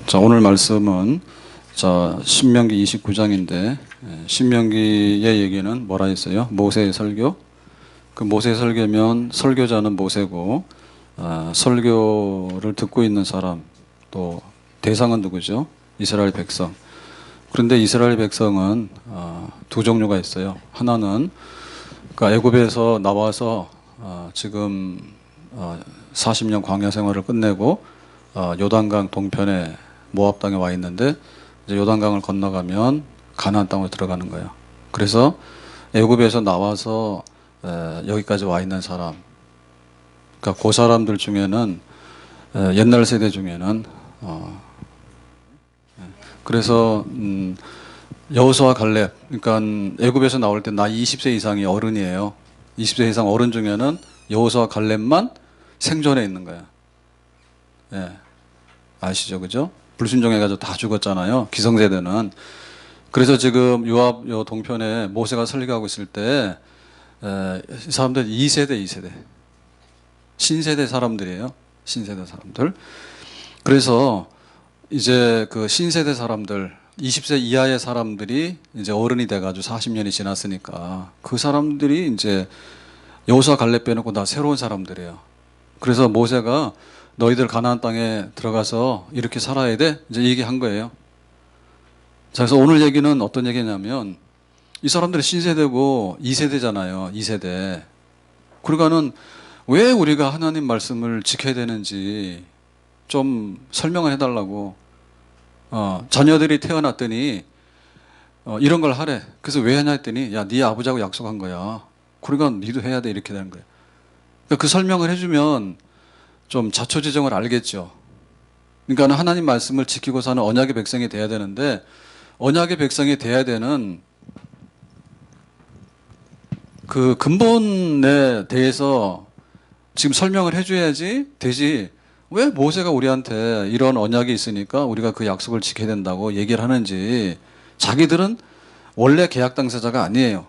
자, 오늘 말씀은 신명기 29장인데 신명기의 얘기는 뭐라 했어요? 모세의 설교. 그 모세의 설교면 설교자는 모세고 설교를 듣고 있는 사람 또 대상은 누구죠? 이스라엘 백성. 그런데 이스라엘 백성은 두 종류가 있어요. 하나는 그러니까 애굽에서 나와서 지금 40년 광야 생활을 끝내고 요단강 동편에 모압 땅에 와 있는데 이제 요단강을 건너가면 가나안 땅으로 들어가는 거예요. 그래서 애굽에서 나와서 여기까지 와 있는 사람, 그러니까 그 사람들 중에는 옛날 세대 중에는 그래서 여호수아 갈렙, 그러니까 애굽에서 나올 때 나이 20세 이상이 어른이에요. 20세 이상 어른 중에는 여호수아 갈렙만 생존해 있는 거야. 예, 아시죠, 그죠? 불순종해가지고 다 죽었잖아요. 기성세대는. 그래서 지금 요압 요 동편에 모세가 설교하고 있을 때 이 사람들 2세대 신세대 사람들이에요. 신세대 사람들. 그래서 이제 그 신세대 사람들 20세 이하의 사람들이 이제 어른이 돼가지고 40년이 지났으니까 그 사람들이 이제 여호수아 갈렙 빼놓고 다 새로운 사람들이에요. 그래서 모세가 너희들 가나안 땅에 들어가서 이렇게 살아야 돼? 이제 얘기한 거예요. 자, 그래서 오늘 얘기는 어떤 얘기냐면 이 사람들이 신세대고 2세대잖아요. 2세대. 그러니까는 왜 우리가 하나님 말씀을 지켜야 되는지 좀 설명을 해달라고. 자녀들이 태어났더니 이런 걸 하래. 그래서 왜 하냐 했더니 야, 네 아버지하고 약속한 거야. 그러니까 니도 해야 돼. 이렇게 되는 거예요. 그러니까 그 설명을 해주면 좀 자초지종을 알겠죠. 그러니까 하나님 말씀을 지키고 사는 언약의 백성이 돼야 되는데 언약의 백성이 돼야 되는 그 근본에 대해서 지금 설명을 해줘야지 되지. 왜 모세가 우리한테 이런 언약이 있으니까 우리가 그 약속을 지켜야 된다고 얘기를 하는지. 자기들은 원래 계약 당사자가 아니에요.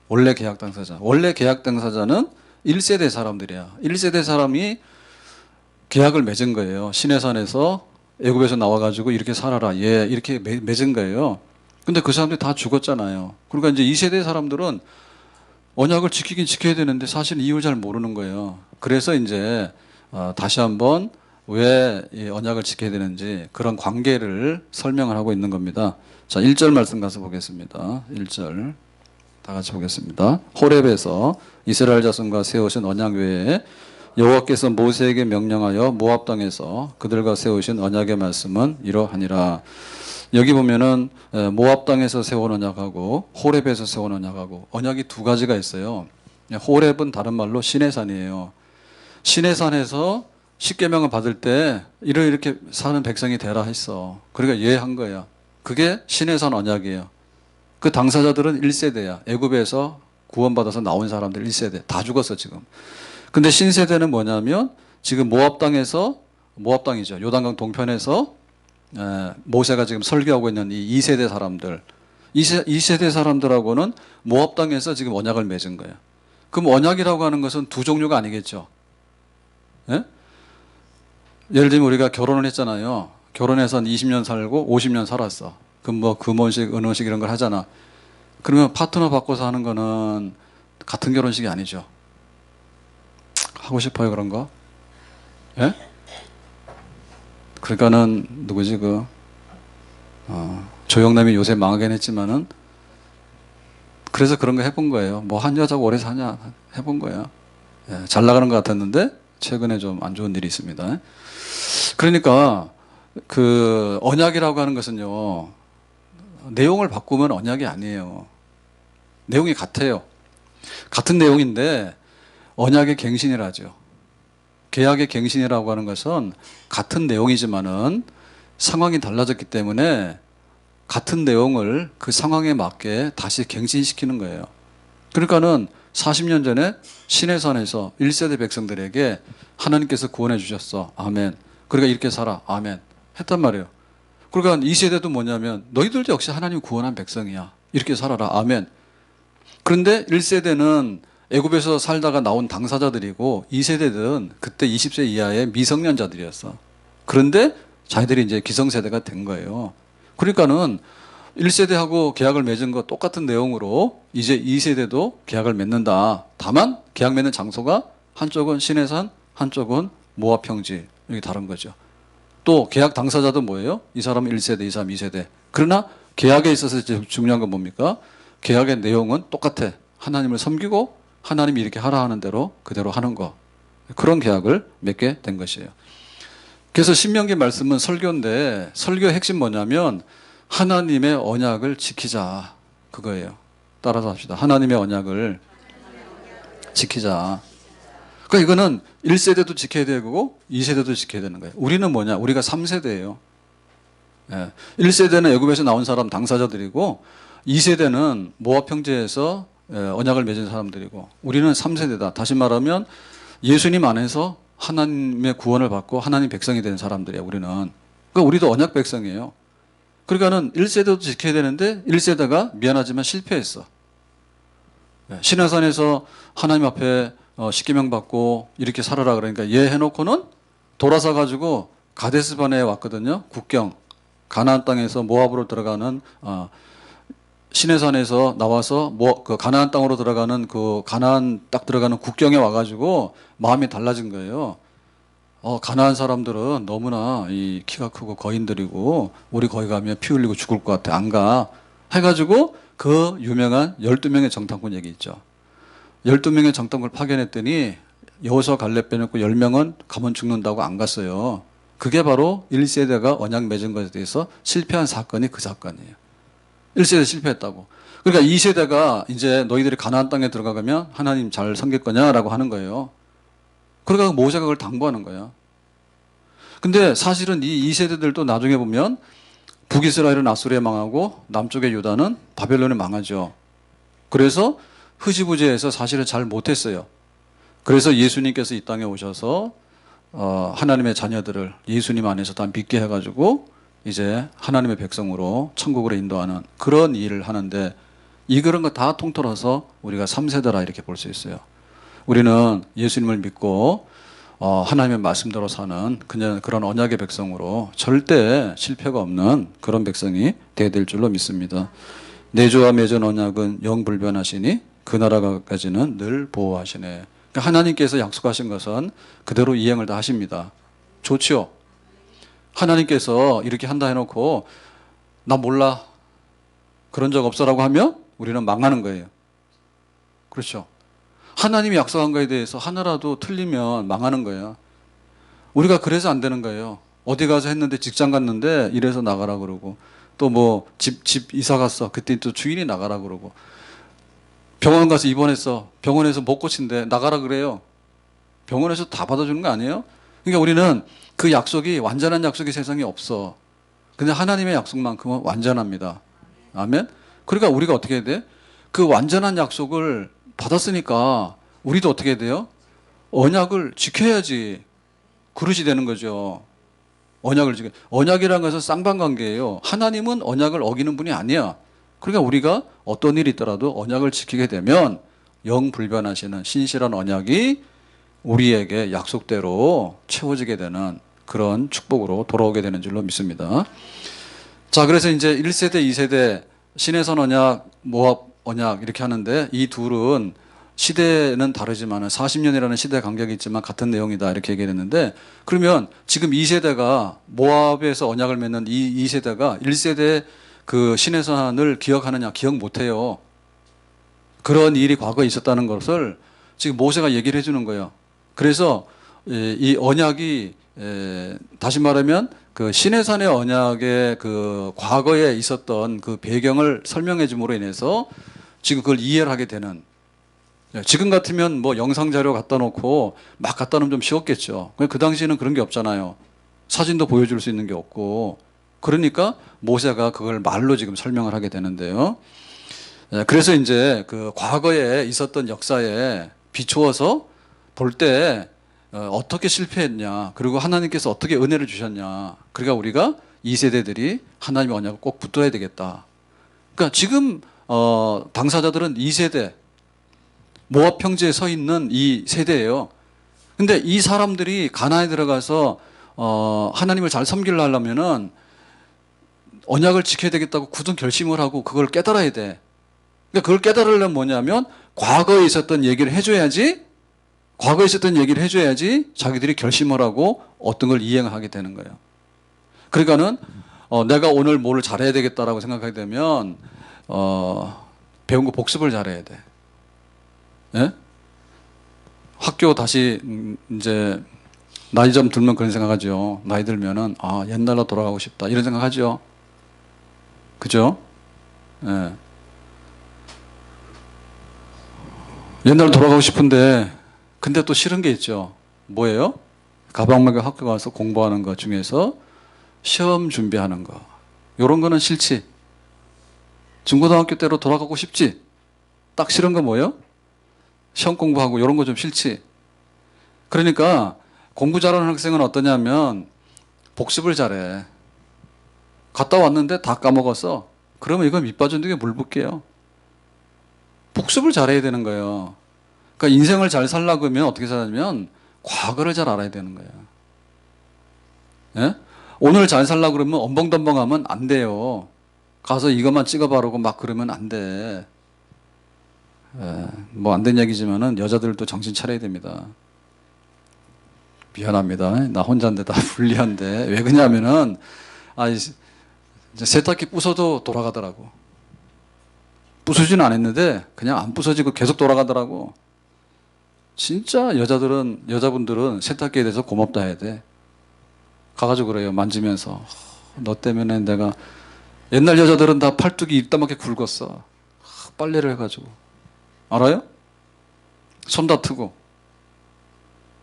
원래 계약 당사자. 원래 계약 당사자는 1세대 사람들이야. 1세대 사람이 계약을 맺은 거예요. 시내산에서 애굽에서 나와가지고 이렇게 살아라. 예, 이렇게 맺은 거예요. 근데 그 사람들이 다 죽었잖아요. 그러니까 이제 2세대 사람들은 언약을 지키긴 지켜야 되는데 사실 이유를 잘 모르는 거예요. 그래서 이제 다시 한번 왜 이 언약을 지켜야 되는지 그런 관계를 설명을 하고 있는 겁니다. 자, 1절 말씀 가서 보겠습니다. 1절 다 같이 보겠습니다. 호렙에서 이스라엘 자손과 세우신 언약 외에 여호와께서 모세에게 명령하여 모압 땅에서 그들과 세우신 언약의 말씀은 이러하니라. 여기 보면은 모압 땅에서 세운 언약하고 호렙에서 세운 언약하고 언약이 두 가지가 있어요. 호렙은 다른 말로 시내산이에요. 시내산에서 십계명을 받을 때 이렇게 사는 백성이 되라 했어. 그러니까 예한 거야. 그게 시내산 언약이에요. 그 당사자들은 1세대야. 애굽에서 구원받아서 나온 사람들 1세대. 다 죽었어 지금. 근데 신세대는 뭐냐면 지금 모압 땅에서 모압 땅이죠. 요단강 동편에서 모세가 지금 설교하고 있는 이 2세대 사람들. 2세대 사람들하고는 모압 땅에서 지금 언약을 맺은 거예요. 그럼 언약이라고 하는 것은 두 종류가 아니겠죠. 예? 예를 들면 우리가 결혼을 했잖아요. 결혼해서 한 20년 살고 50년 살았어. 그럼 뭐 금혼식, 은혼식 이런 걸 하잖아. 그러면 파트너 바꿔서 하는 거는 같은 결혼식이 아니죠. 하고 싶어요, 그런 거? 예? 그러니까는, 누구지, 조영남이 요새 망하긴 했지만은, 그래서 그런 거 해본 거예요. 뭐, 한 여자고 오래 사냐? 해본 거예요. 예, 잘 나가는 것 같았는데, 최근에 좀 안 좋은 일이 있습니다. 그러니까, 그, 언약이라고 하는 것은요, 내용을 바꾸면 언약이 아니에요. 내용이 같아요. 같은 내용인데, 언약의 갱신이라죠. 계약의 갱신이라고 하는 것은 같은 내용이지만은 상황이 달라졌기 때문에 같은 내용을 그 상황에 맞게 다시 갱신시키는 거예요. 그러니까는 40년 전에 시내산에서 1세대 백성들에게 하나님께서 구원해 주셨어. 아멘. 그러니까 이렇게 살아. 아멘. 했단 말이에요. 그러니까 2세대도 뭐냐면 너희들도 역시 하나님 구원한 백성이야. 이렇게 살아라. 아멘. 그런데 1세대는 애굽에서 살다가 나온 당사자들이고 2세대들은 그때 20세 이하의 미성년자들이었어. 그런데 자기들이 이제 기성세대가 된 거예요. 그러니까는 1세대하고 계약을 맺은 거 똑같은 내용으로 이제 2세대도 계약을 맺는다. 다만 계약 맺는 장소가 한쪽은 신해산, 한쪽은 모압 평지. 이게 다른 거죠. 또 계약 당사자도 뭐예요? 이 사람은 1세대, 이 사람 2세대. 그러나 계약에 있어서 중요한 건 뭡니까? 계약의 내용은 똑같아. 하나님을 섬기고 하나님이 이렇게 하라 하는 대로 그대로 하는 거. 그런 계약을 맺게 된 것이에요. 그래서 신명기 말씀은 설교인데 설교의 핵심 뭐냐면 하나님의 언약을 지키자. 그거예요. 따라서 합시다. 하나님의 언약을 지키자. 그러니까 이거는 1세대도 지켜야 되고 2세대도 지켜야 되는 거예요. 우리는 뭐냐? 우리가 3세대예요. 예. 1세대는 애굽에서 나온 사람 당사자들이고 2세대는 모압 평지에서 언약을 맺은 사람들이고 우리는 3세대다. 다시 말하면 예수님 안에서 하나님의 구원을 받고 하나님 백성이 된 사람들이에요. 우리는. 그러니까 우리도 언약 백성이에요. 그러니까는 1세대도 지켜야 되는데 1세대가 미안하지만 실패했어. 신해산에서 하나님 앞에 십계명 받고 이렇게 살아라 그러니까 얘 해놓고는 돌아서 가지고 가데스바네에 왔거든요. 국경 가나안 땅에서 모압으로 들어가는 신해산에서 나와서 그 가나안 땅으로 들어가는 그 가나안 딱 들어가는 국경에 와가지고 마음이 달라진 거예요. 가나안 사람들은 너무나 이 키가 크고 거인들이고 우리 거기 가면 피 흘리고 죽을 것 같아. 안 가. 해가지고 그 유명한 12명의 정탐꾼 얘기 있죠. 12명의 정탐꾼을 파견했더니 여호수아 갈렙 빼놓고 10명은 가면 죽는다고 안 갔어요. 그게 바로 1세대가 언약 맺은 것에 대해서 실패한 사건이 그 사건이에요. 1세대 실패했다고. 그러니까 2세대가 이제 너희들이 가나안 땅에 들어가면 하나님 잘 섬길 거냐라고 하는 거예요. 그러니까 모세가 그걸 당부하는 거야. 근데 사실은 이 2세대들도 나중에 보면 북이스라엘은 아수르에 망하고 남쪽의 유다는 바벨론에 망하죠. 그래서 흐지부지해서 사실은 잘 못했어요. 그래서 예수님께서 이 땅에 오셔서 하나님의 자녀들을 예수님 안에서 다 믿게 해가지고 이제 하나님의 백성으로 천국으로 인도하는 그런 일을 하는데 이 그런 거 다 통틀어서 우리가 3세대라 이렇게 볼 수 있어요. 우리는 예수님을 믿고 하나님의 말씀대로 사는 그냥 그런 언약의 백성으로 절대 실패가 없는 그런 백성이 되어야 될 줄로 믿습니다. 내주와 맺은 언약은 영불변하시니 그 나라까지는 늘 보호하시네. 그러니까 하나님께서 약속하신 것은 그대로 이행을 다 하십니다. 좋죠? 하나님께서 이렇게 한다 해놓고 나 몰라 그런 적 없어라고 하면 우리는 망하는 거예요. 그렇죠? 하나님이 약속한 거에 대해서 하나라도 틀리면 망하는 거예요. 우리가 그래서 안 되는 거예요. 어디 가서 했는데 직장 갔는데 이래서 나가라 그러고 또 뭐 집 이사 갔어. 그때 또 주인이 나가라 그러고 병원 가서 입원했어. 병원에서 못 고친대. 나가라 그래요. 병원에서 다 받아주는 거 아니에요? 그러니까 우리는 그 약속이 완전한 약속이 세상에 없어. 근데 하나님의 약속만큼은 완전합니다. 아멘? 그러니까 우리가 어떻게 해야 돼? 그 완전한 약속을 받았으니까 우리도 어떻게 해야 돼요? 언약을 지켜야지 그릇이 되는 거죠. 언약을 지켜. 언약이라는 것은 쌍방관계예요. 하나님은 언약을 어기는 분이 아니야. 그러니까 우리가 어떤 일이 있더라도 언약을 지키게 되면 영불변하시는 신실한 언약이 우리에게 약속대로 채워지게 되는 그런 축복으로 돌아오게 되는 줄로 믿습니다. 자, 그래서 이제 1세대, 2세대 신해산 언약, 모압 언약 이렇게 하는데 이 둘은 시대는 다르지만 40년이라는 시대 간격이 있지만 같은 내용이다 이렇게 얘기를 했는데 그러면 지금 2세대가 모압에서 언약을 맺는 이 2세대가 1세대 그 신해산을 기억하느냐? 기억 못해요. 그런 일이 과거에 있었다는 것을 지금 모세가 얘기를 해주는 거예요. 그래서 이 언약이 다시 말하면 그 신해산의 언약의 그 과거에 있었던 그 배경을 설명해 줌으로 인해서 지금 그걸 이해를 하게 되는 지금 같으면 뭐 영상 자료 갖다 놓고 막 갖다 놓으면 좀 쉬웠겠죠. 그 당시에는 그런 게 없잖아요. 사진도 보여줄 수 있는 게 없고 그러니까 모세가 그걸 말로 지금 설명을 하게 되는데요. 그래서 이제 그 과거에 있었던 역사에 비추어서 볼 때 어떻게 실패했냐 그리고 하나님께서 어떻게 은혜를 주셨냐 그러니까 우리가 2세대들이 하나님의 언약을 꼭 붙들어야 되겠다. 그러니까 지금 당사자들은 2세대 모압 평지에 서 있는 이 세대예요. 근데 이 사람들이 가나안에 들어가서 하나님을 잘 섬기려 하려면은 언약을 지켜야 되겠다고 굳은 결심을 하고 그걸 깨달아야 돼. 그러니까 그걸 깨달으려면 뭐냐면 과거에 있었던 얘기를 해줘야지, 과거에 있었던 얘기를 해줘야지 자기들이 결심을 하고 어떤 걸 이행하게 되는 거예요. 그러니까는 내가 오늘 뭐를 잘해야 되겠다라고 생각하게 되면 배운 거 복습을 잘해야 돼. 예? 학교 다시 이제 나이 좀 들면 그런 생각하죠. 나이 들면은 옛날로 돌아가고 싶다 이런 생각하죠. 그죠? 예. 옛날로 돌아가고 싶은데 근데 또 싫은 게 있죠. 뭐예요? 가방 메고 학교 가서 공부하는 것 중에서 시험 준비하는 거. 요런 거는 싫지. 중고등학교 때로 돌아가고 싶지. 딱 싫은 거 뭐예요? 시험 공부하고 요런 거 좀 싫지. 그러니까 공부 잘하는 학생은 어떠냐면 복습을 잘해. 갔다 왔는데 다 까먹었어. 그러면 이거 밑빠진 등에 물 붓게요. 복습을 잘해야 되는 거예요. 그러니까 인생을 잘 살려고 하면 어떻게 살냐면 과거를 잘 알아야 되는 거예요. 예? 오늘 잘 살려고 그러면 엄벙덤벙하면 안 돼요. 가서 이것만 찍어바르고 막 그러면 안 돼. 뭐 안 된 얘기지만은 여자들도 정신 차려야 됩니다. 미안합니다. 나 혼자인데 다 불리한데 왜 그러냐면은 이제 세탁기 부숴도 돌아가더라고. 부수지는 않았는데 그냥 안 부서지고 계속 돌아가더라고. 진짜 여자분들은 세탁기에 대해서 고맙다 해야 돼. 가가지고 그래요. 만지면서 너 때문에 내가 옛날 여자들은 다 팔뚝이 이따만하게 굵었어. 빨래를 해가지고 알아요? 손 다투고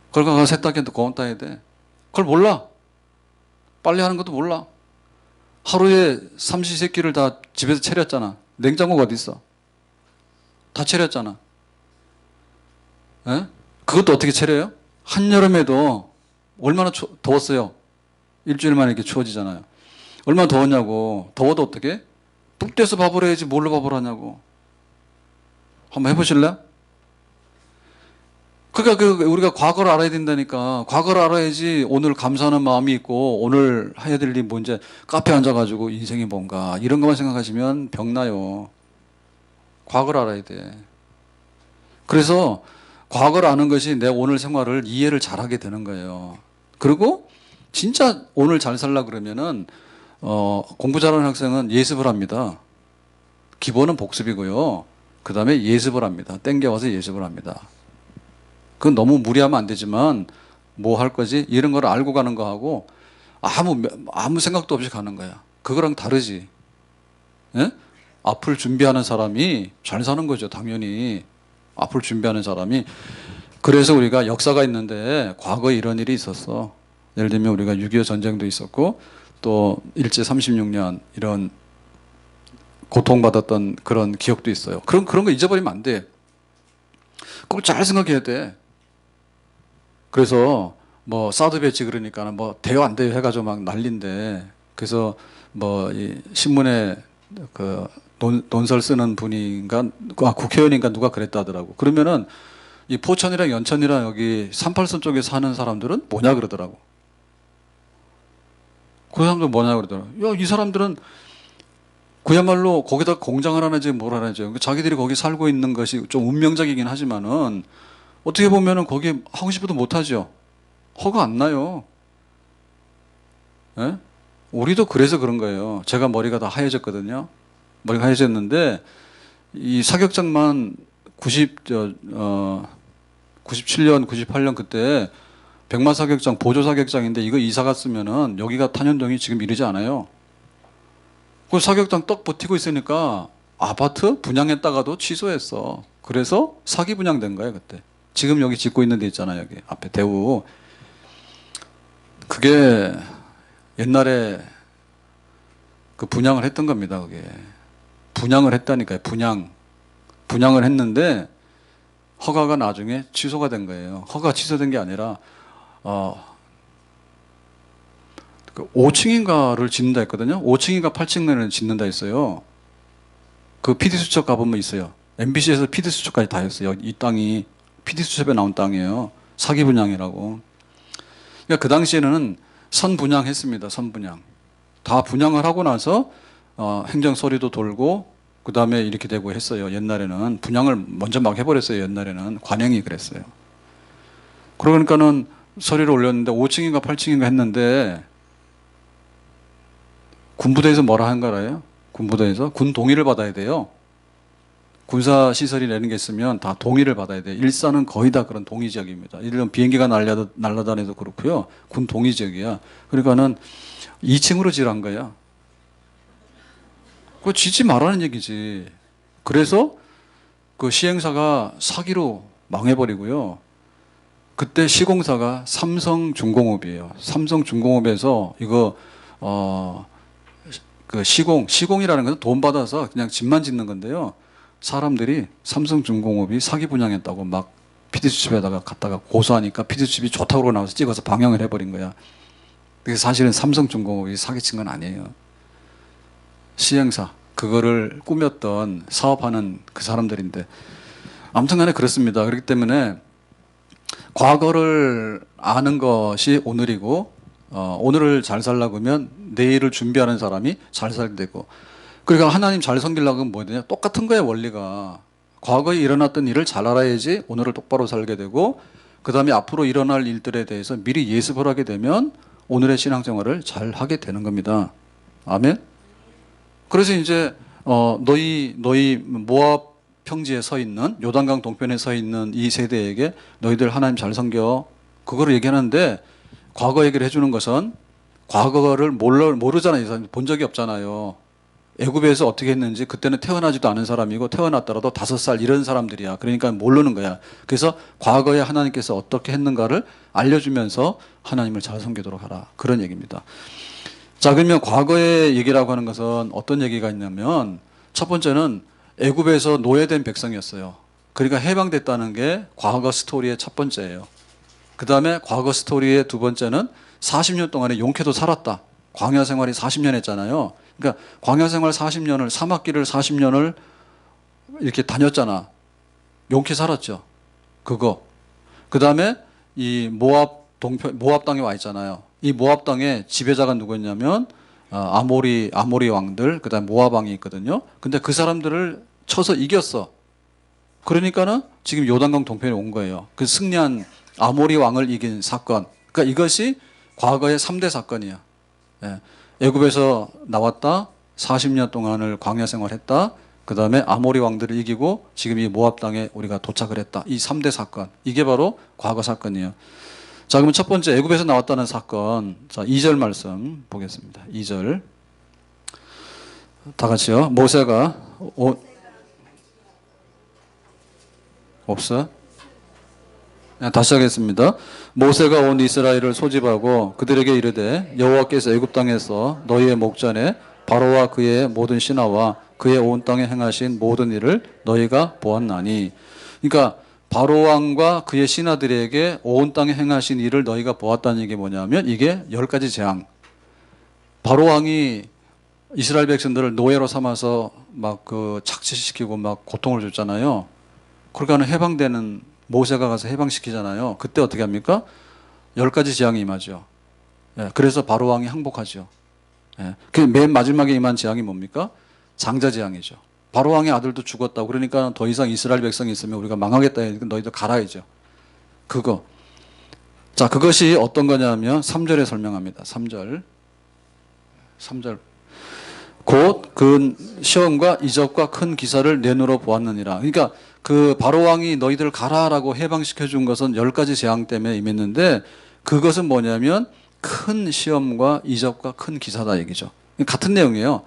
그걸 가서 세탁기한테 고맙다 해야 돼. 그걸 몰라. 빨래하는 것도 몰라. 하루에 삼시세끼를 다 집에서 차렸잖아. 냉장고가 어디 있어? 다 차렸잖아. 예? 그것도 어떻게 차려요? 한여름에도 얼마나 더웠어요. 일주일 만에 이렇게 추워지잖아요. 얼마나 더웠냐고. 더워도 어떻게? 뚝 떼서 밥을 해야지 뭘로 밥을 하냐고. 한번 해보실래요? 그러니까 우리가 과거를 알아야 된다니까. 과거를 알아야지 오늘 감사하는 마음이 있고 오늘 해야 될 일이 뭔지 카페에 앉아가지고 인생이 뭔가 이런 것만 생각하시면 병나요. 과거를 알아야 돼. 그래서 과거를 아는 것이 내 오늘 생활을 이해를 잘하게 되는 거예요. 그리고 진짜 오늘 잘 살라 그러면은 공부 잘하는 학생은 예습을 합니다. 기본은 복습이고요. 그 다음에 예습을 합니다. 땡겨와서 예습을 합니다. 그건 너무 무리하면 안 되지만 뭐 할 거지? 이런 걸 알고 가는 거하고 아무 생각도 없이 가는 거야. 그거랑 다르지. 예? 앞을 준비하는 사람이 잘 사는 거죠. 당연히. 앞을 준비하는 사람이. 그래서 우리가 역사가 있는데 과거에 이런 일이 있었어. 예를 들면 우리가 6.25 전쟁도 있었고 또 일제 36년 이런 고통받았던 그런 기억도 있어요. 그런 거 잊어버리면 안 돼. 그걸 잘 생각해야 돼. 그래서 뭐 사드 배치 그러니까 뭐 돼요 안 돼요 해가지고 막 난린데 그래서 뭐 이 신문에 그 논설 쓰는 분인가 국회의원인가 누가 그랬다더라고. 그러면은 이 포천이랑 연천이랑 여기 38선 쪽에 사는 사람들은 뭐냐 그러더라고. 그 사람들 뭐냐 그러더라고. 야, 이 사람들은 그야말로 거기다 공장을 하나지 뭘 하나지. 자기들이 거기 살고 있는 것이 좀 운명적이긴 하지만은 어떻게 보면은 거기 하고 싶어도 못하죠. 허가 안 나요. 예? 우리도 그래서 그런 거예요. 제가 머리가 다 하얘졌거든요. 머리가 하얘졌는데 이 사격장만 97년, 98년 그때 백마 사격장 보조 사격장인데 이거 이사 갔으면은 여기가 탄현동이 지금 이러지 않아요. 그 사격장 떡 버티고 있으니까 아파트 분양했다가도 취소했어. 그래서 사기 분양된 거예요 그때. 지금 여기 짓고 있는 데 있잖아요. 여기 앞에 대우. 그게 옛날에 그 분양을 했던 겁니다. 그게 분양을 했다니까요. 분양을 했는데 허가가 나중에 취소가 된 거예요. 허가 취소된 게 아니라 그 5층인가를 짓는다 했거든요. 5층인가 8층을 짓는다 했어요. 그 PD수첩 가보면 있어요. MBC에서 PD수첩까지 다 했어요. 이 땅이 PD수첩에 나온 땅이에요. 사기 분양이라고. 그러니까 그 당시에는 선분양했습니다. 선분양. 다 분양을 하고 나서 행정 서류도 돌고 그 다음에 이렇게 되고 했어요. 옛날에는 분양을 먼저 막 해버렸어요. 옛날에는 관행이 그랬어요. 그러니까는 서류를 올렸는데 5층인가 8층인가 했는데 군부대에서 뭐라 한 거라요? 군부대에서 군 동의를 받아야 돼요. 군사 시설이 내는 게 있으면 다 동의를 받아야 돼요. 일산은 거의 다 그런 동의 지역입니다. 예를 들면 비행기가 날아다녀도 그렇고요. 군 동의 지역이야. 그러니까는 2층으로 지으란 거야. 그거 지지 말라는 얘기지. 그래서 그 시행사가 사기로 망해버리고요. 그때 시공사가 삼성중공업이에요. 삼성중공업에서 이거 그 시공이라는 것은 돈 받아서 그냥 집만 짓는 건데요. 사람들이 삼성중공업이 사기 분양했다고 막 PD수첩에다가 갖다가 고소하니까 PD수첩이 좋다고 나와서 찍어서 방영을 해버린 거야. 그게 사실은 삼성중공업이 사기친 건 아니에요. 시행사, 그거를 꾸몄던 사업하는 그 사람들인데 아무튼 간에 그렇습니다. 그렇기 때문에 과거를 아는 것이 오늘이고 오늘을 잘 살려고 하면 내일을 준비하는 사람이 잘 살게 되고 그러니까 하나님 잘 섬기려고 하면 뭐 되냐? 똑같은 거예요, 원리가. 과거에 일어났던 일을 잘 알아야지 오늘을 똑바로 살게 되고 그 다음에 앞으로 일어날 일들에 대해서 미리 예습을 하게 되면 오늘의 신앙생활을 잘 하게 되는 겁니다. 아멘? 그래서 이제 너희 모압 평지에 서 있는 요단강 동편에 서 있는 이 세대에게 너희들 하나님 잘 섬겨 그거를 얘기하는데 과거 얘기를 해주는 것은 과거를 모르잖아요. 본 적이 없잖아요. 애굽에서 어떻게 했는지 그때는 태어나지도 않은 사람이고 태어났더라도 5살 이런 사람들이야. 그러니까 모르는 거야. 그래서 과거에 하나님께서 어떻게 했는가를 알려주면서 하나님을 잘 섬기도록 하라. 그런 얘기입니다. 자, 그러면 과거의 얘기라고 하는 것은 어떤 얘기가 있냐면 첫 번째는 애굽에서 노예된 백성이었어요. 그러니까 해방됐다는 게 과거 스토리의 첫 번째예요. 그 다음에 과거 스토리의 두 번째는 40년 동안에 용케도 살았다. 광야 생활이 40년 했잖아요. 그러니까 광야 생활 40년을 사막길을 40년을 이렇게 다녔잖아. 용케 살았죠. 그거. 그 다음에 이 모압 땅에 와 있잖아요. 이 모압 땅의 지배자가 누구였냐면 아모리 왕들, 그다음 모압 왕이 있거든요. 근데 그 사람들을 쳐서 이겼어. 그러니까는 지금 요단강 동편에 온 거예요. 그 승리한 아모리 왕을 이긴 사건. 그러니까 이것이 과거의 3대 사건이야. 예. 애굽에서 나왔다. 40년 동안을 광야 생활했다. 그다음에 아모리 왕들을 이기고 지금 이 모압 땅에 우리가 도착을 했다. 이 3대 사건. 이게 바로 과거 사건이에요. 자, 그러면 첫 번째 애굽에서 나왔다는 사건. 자, 2절 말씀 보겠습니다. 2절. 다 같이요. 모세가 없어? 다시 하겠습니다. 모세가 온 이스라엘을 소집하고 그들에게 이르되 여호와께서 애굽 땅에서 너희의 목전에 바로와 그의 모든 신하와 그의 온 땅에 행하신 모든 일을 너희가 보았나니. 그러니까 바로 왕과 그의 신하들에게 온 땅에 행하신 일을 너희가 보았다는 얘기 뭐냐면 이게 10가지 재앙. 바로 왕이 이스라엘 백성들을 노예로 삼아서 막 그 착취시키고 막 고통을 줬잖아요. 그러니까 해방되는 모세가 가서 해방시키잖아요. 그때 어떻게 합니까? 10가지 재앙이 임하죠. 예, 그래서 바로 왕이 항복하죠. 예, 그 맨 마지막에 임한 재앙이 뭡니까? 장자 재앙이죠. 바로 왕의 아들도 죽었다고. 그러니까 더 이상 이스라엘 백성이 있으면 우리가 망하겠다. 너희들 갈아야죠. 그거. 자, 그것이 어떤 거냐면 3절에 설명합니다. 3절. 곧 그 시험과 이적과 큰 기사를 내 눈으로 보았느니라. 그러니까 그 바로 왕이 너희들 가라라고 해방시켜 준 것은 10가지 재앙 때문에 임했는데 그것은 뭐냐면 큰 시험과 이적과 큰 기사다 얘기죠. 같은 내용이에요.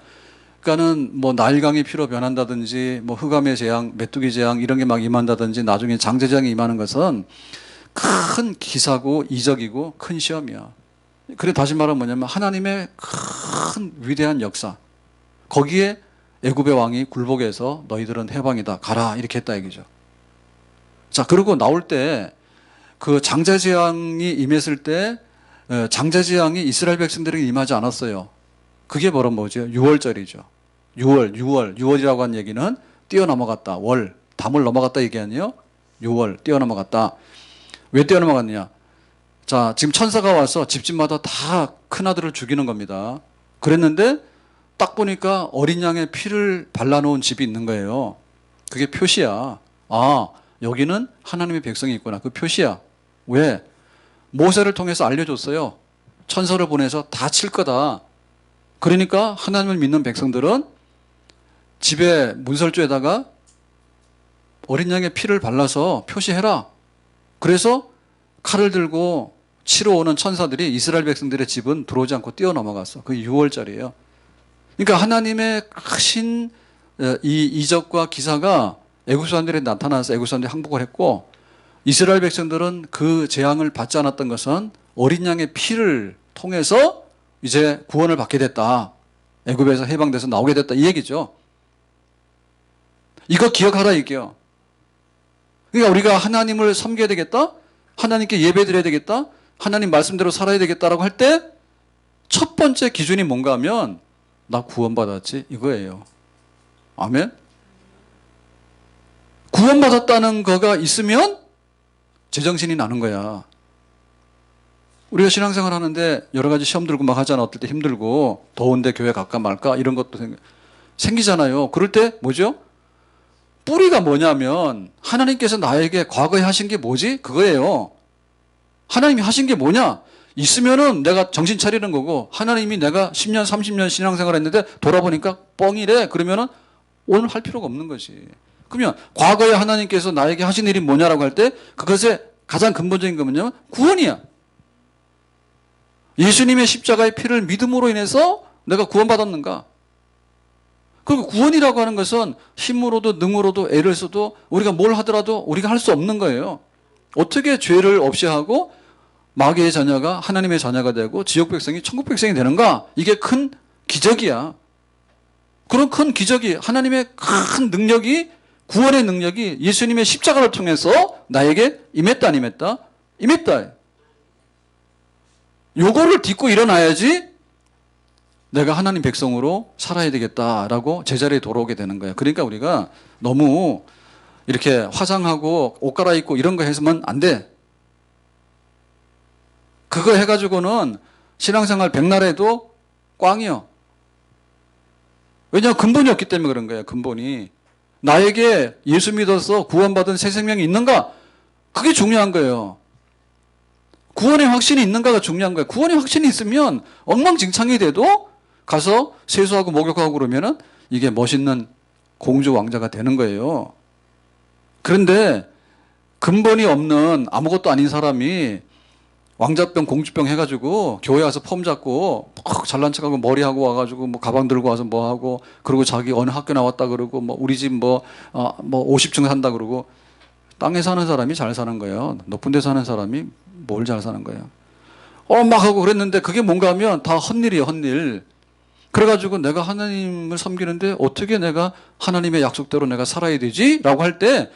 그러니까는 뭐 나일강이 피로 변한다든지 뭐 흑암의 재앙, 메뚜기 재앙 이런 게 막 임한다든지 나중에 장제 재앙이 임하는 것은 큰 기사고 이적이고 큰 시험이야. 그래 다시 말하면 뭐냐면 하나님의 큰 위대한 역사. 거기에 애굽의 왕이 굴복해서 너희들은 해방이다. 가라. 이렇게 했다 얘기죠. 자, 그리고 나올 때 그 장제 재앙이 임했을 때 장제 재앙이 이스라엘 백성들에게 임하지 않았어요. 그게 바로 뭐죠? 6월절이죠. 6월이라고 한 얘기는 뛰어넘어갔다. 담을 넘어갔다 얘기 아니에요? 6월 뛰어넘어갔다. 왜 뛰어넘어갔느냐? 자, 지금 천사가 와서 집집마다 다 큰아들을 죽이는 겁니다. 그랬는데 딱 보니까 어린 양의 피를 발라놓은 집이 있는 거예요. 그게 표시야. 아, 여기는 하나님의 백성이 있구나. 그 표시야. 왜? 모세를 통해서 알려줬어요. 천사를 보내서 다 칠 거다. 그러니까 하나님을 믿는 백성들은 집에 문설주에다가 어린 양의 피를 발라서 표시해라. 그래서 칼을 들고 치러 오는 천사들이 이스라엘 백성들의 집은 들어오지 않고 뛰어넘어갔어. 그게 6월절이에요. 그러니까 하나님의 크신 이 이적과 기사가 애굽 사람들에 나타나서 애굽 사람들이 항복을 했고, 이스라엘 백성들은 그 재앙을 받지 않았던 것은 어린 양의 피를 통해서 이제 구원을 받게 됐다. 애굽에서 해방돼서 나오게 됐다. 이 얘기죠. 이거 기억하라 이게요. 그러니까 우리가 하나님을 섬겨야 되겠다. 하나님께 예배드려야 되겠다. 하나님 말씀대로 살아야 되겠다라고 할 때 첫 번째 기준이 뭔가 하면 나 구원받았지 이거예요. 아멘. 구원받았다는 거가 있으면 제정신이 나는 거야. 우리가 신앙생활 하는데 여러 가지 시험 들고 막 하잖아. 어떨 때 힘들고 더운데 교회 갈까 말까 이런 것도 생기잖아요. 그럴 때 뭐죠? 뿌리가 뭐냐면 하나님께서 나에게 과거에 하신 게 뭐지? 그거예요. 하나님이 하신 게 뭐냐? 있으면은 내가 정신 차리는 거고, 하나님이 내가 10년 30년 신앙생활 했는데 돌아보니까 뻥이래. 그러면은 오늘 할 필요가 없는 거지. 그러면 과거에 하나님께서 나에게 하신 일이 뭐냐라고 할 때 그것의 가장 근본적인 거는요, 구원이야. 예수님의 십자가의 피를 믿음으로 인해서 내가 구원받았는가? 그리고 구원이라고 하는 것은 힘으로도 능으로도 애를 써도 우리가 뭘 하더라도 우리가 할 수 없는 거예요. 어떻게 죄를 없이 하고 마귀의 자녀가 하나님의 자녀가 되고 지역 백성이 천국 백성이 되는가? 이게 큰 기적이야. 그런 큰 기적이, 하나님의 큰 능력이, 구원의 능력이 예수님의 십자가를 통해서 나에게 임했다 안 임했다? 임했다. 요거를 딛고 일어나야지 내가 하나님 백성으로 살아야 되겠다라고 제자리에 돌아오게 되는 거예요. 그러니까 우리가 너무 이렇게 화장하고 옷 갈아입고 이런 거 해서만 안 돼. 그거 해가지고는 신앙생활 백날 해도 꽝이요. 왜냐하면 근본이 없기 때문에 그런 거예요. 근본이. 나에게 예수 믿어서 구원받은 새 생명이 있는가? 그게 중요한 거예요. 구원의 확신이 있는가가 중요한 거예요. 구원의 확신이 있으면 엉망진창이 돼도 가서 세수하고 목욕하고 그러면은 이게 멋있는 공주 왕자가 되는 거예요. 그런데 근본이 없는 아무것도 아닌 사람이 왕자병 공주병 해가지고 교회 와서 폼 잡고 막 잘난 척하고 머리하고 와가지고 뭐 가방 들고 와서 뭐 하고, 그리고 자기 어느 학교 나왔다 그러고 뭐 우리 집 뭐 50층 산다 그러고, 땅에 사는 사람이 잘 사는 거예요. 높은 데 사는 사람이 뭘 잘 사는 거예요. 막 하고 그랬는데 그게 뭔가 하면 다 헛일이에요, 헛일. 그래가지고 내가 하나님을 섬기는데 어떻게 내가 하나님의 약속대로 내가 살아야 되지? 라고 할 때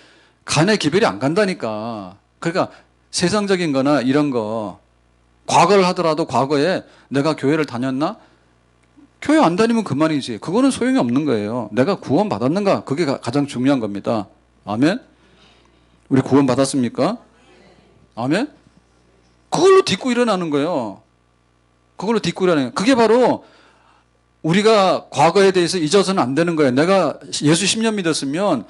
간에 기별이 안 간다니까. 그러니까 세상적인 거나 이런 거, 과거를 하더라도 과거에 내가 교회를 다녔나? 교회 안 다니면 그만이지. 그거는 소용이 없는 거예요. 내가 구원 받았는가? 그게 가장 중요한 겁니다. 아멘? 우리 구원 받았습니까? 아멘? 그걸로 딛고 일어나는 거예요. 그걸로 딛고 일어나는 거예요. 그게 바로 우리가 과거에 대해서 잊어서는 안 되는 거예요. 내가 예수 10년 믿었으면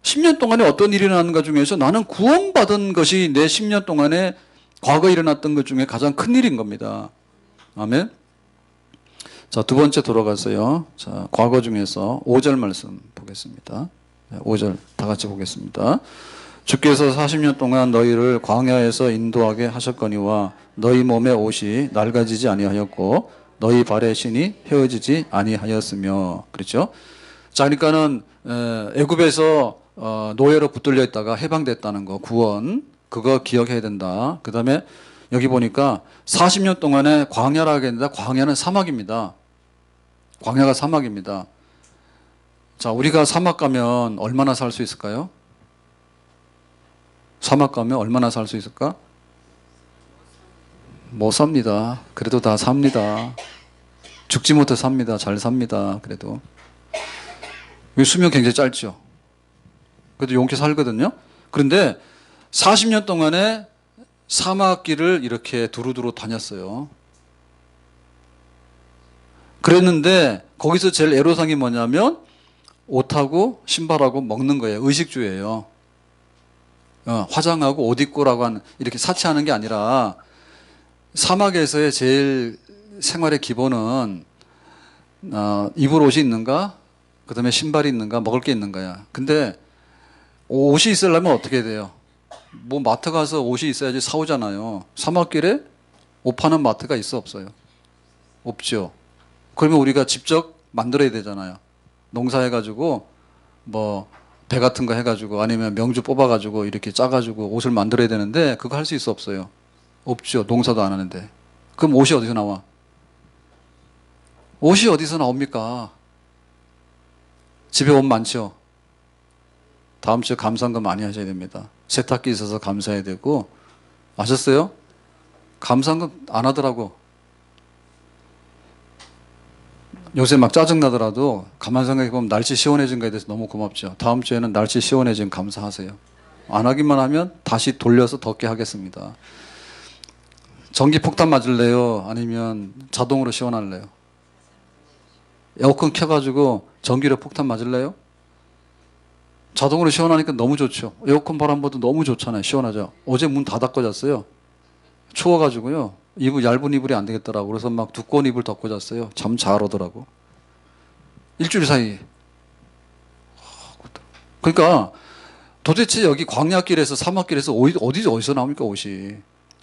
10년 동안에 어떤 일이 일어났는가 중에서 나는 구원받은 것이 내 10년 동안에 과거에 일어났던 것 중에 가장 큰 일인 겁니다. 아멘. 자, 두 번째 돌아가서요. 자, 과거 중에서 5절 말씀 보겠습니다. 5절 다 같이 보겠습니다. 주께서 40년 동안 너희를 광야에서 인도하게 하셨거니와 너희 몸의 옷이 낡아지지 아니하였고 너희 발의 신이 헤어지지 아니하였으며. 그렇죠? 자, 그러니까는 애굽에서 노예로 붙들려 있다가 해방됐다는 거, 구원, 그거 기억해야 된다. 그 다음에 여기 보니까 40년 동안에 광야라 하겠는데 광야는 사막입니다. 광야가 사막입니다. 자, 우리가 사막 가면 얼마나 살 수 있을까요? 사막 가면 얼마나 살 수 있을까? 못 삽니다. 그래도 다 삽니다. 죽지 못해 삽니다. 잘 삽니다. 그래도. 수명 굉장히 짧죠. 그래도 용케 살거든요. 그런데 40년 동안에 사막길을 이렇게 두루두루 다녔어요. 그랬는데 거기서 제일 애로사항이 뭐냐면 옷하고 신발하고 먹는 거예요. 의식주예요. 화장하고 옷 입고라고 하는, 이렇게 사치하는 게 아니라 사막에서의 제일 생활의 기본은 입을 옷이 있는가, 그 다음에 신발이 있는가, 먹을 게 있는가야. 근데 옷이 있으려면 어떻게 돼요? 뭐 마트 가서 옷이 있어야지 사오잖아요. 사막길에 옷 파는 마트가 있어, 없어요? 없죠. 그러면 우리가 직접 만들어야 되잖아요. 농사해가지고 뭐 배 같은 거 해가지고 아니면 명주 뽑아가지고 이렇게 짜가지고 옷을 만들어야 되는데 그거 할 수 있어, 없어요? 없죠. 농사도 안 하는데. 그럼 옷이 어디서 나와? 옷이 어디서 나옵니까? 집에 옷 많죠? 다음 주에 감사한 많이 하셔야 됩니다. 세탁기 있어서 감사해야 되고. 아셨어요? 감사한 안 하더라고. 요새 막 짜증나더라도 가만 생각해보면 날씨 시원해진 거에 대해서 너무 고맙죠. 다음 주에는 날씨 시원해진 감사하세요. 안 하기만 하면 다시 돌려서 덥게 하겠습니다. 전기 폭탄 맞을래요? 아니면 자동으로 시원할래요? 에어컨 켜가지고 전기로 폭탄 맞을래요? 자동으로 시원하니까 너무 좋죠. 에어컨 바람봐도 너무 좋잖아요. 시원하죠. 어제 문 다 닫고 잤어요. 추워가지고요. 얇은 이불이 안 되겠더라고. 그래서 막 두꺼운 이불 덮고 잤어요. 잠 잘 오더라고. 일주일 사이. 그러니까 도대체 여기 광야길에서 사막길에서 어디서 나옵니까, 옷이?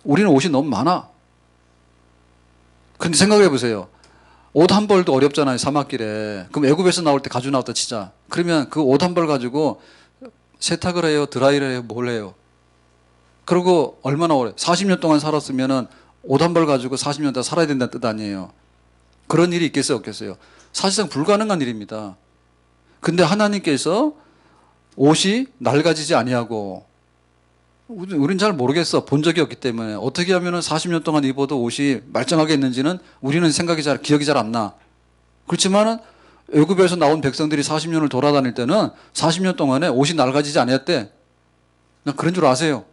우리는 옷이 너무 많아. 근데 생각해 보세요. 옷 한 벌도 어렵잖아요, 사막길에. 그럼 애굽에서 나올 때 가지고 나왔다 치자. 그러면 그 옷 한 벌 가지고 세탁을 해요, 드라이를 해요, 뭘 해요? 그리고 얼마나 오래? 40년 동안 살았으면은 옷 한 벌 가지고 40년 동안 살아야 된다는 뜻 아니에요. 그런 일이 있겠어요, 없겠어요? 사실상 불가능한 일입니다. 근데 하나님께서 옷이 낡아지지 아니하고, 우린 잘 모르겠어. 본 적이 없기 때문에. 어떻게 하면은 40년 동안 입어도 옷이 말짱하게 있는지는 우리는 기억이 잘 안 나. 그렇지만은 애굽에서 나온 백성들이 40년을 돌아다닐 때는 40년 동안에 옷이 낡아지지 않았대. 그냥 그런 줄 아세요.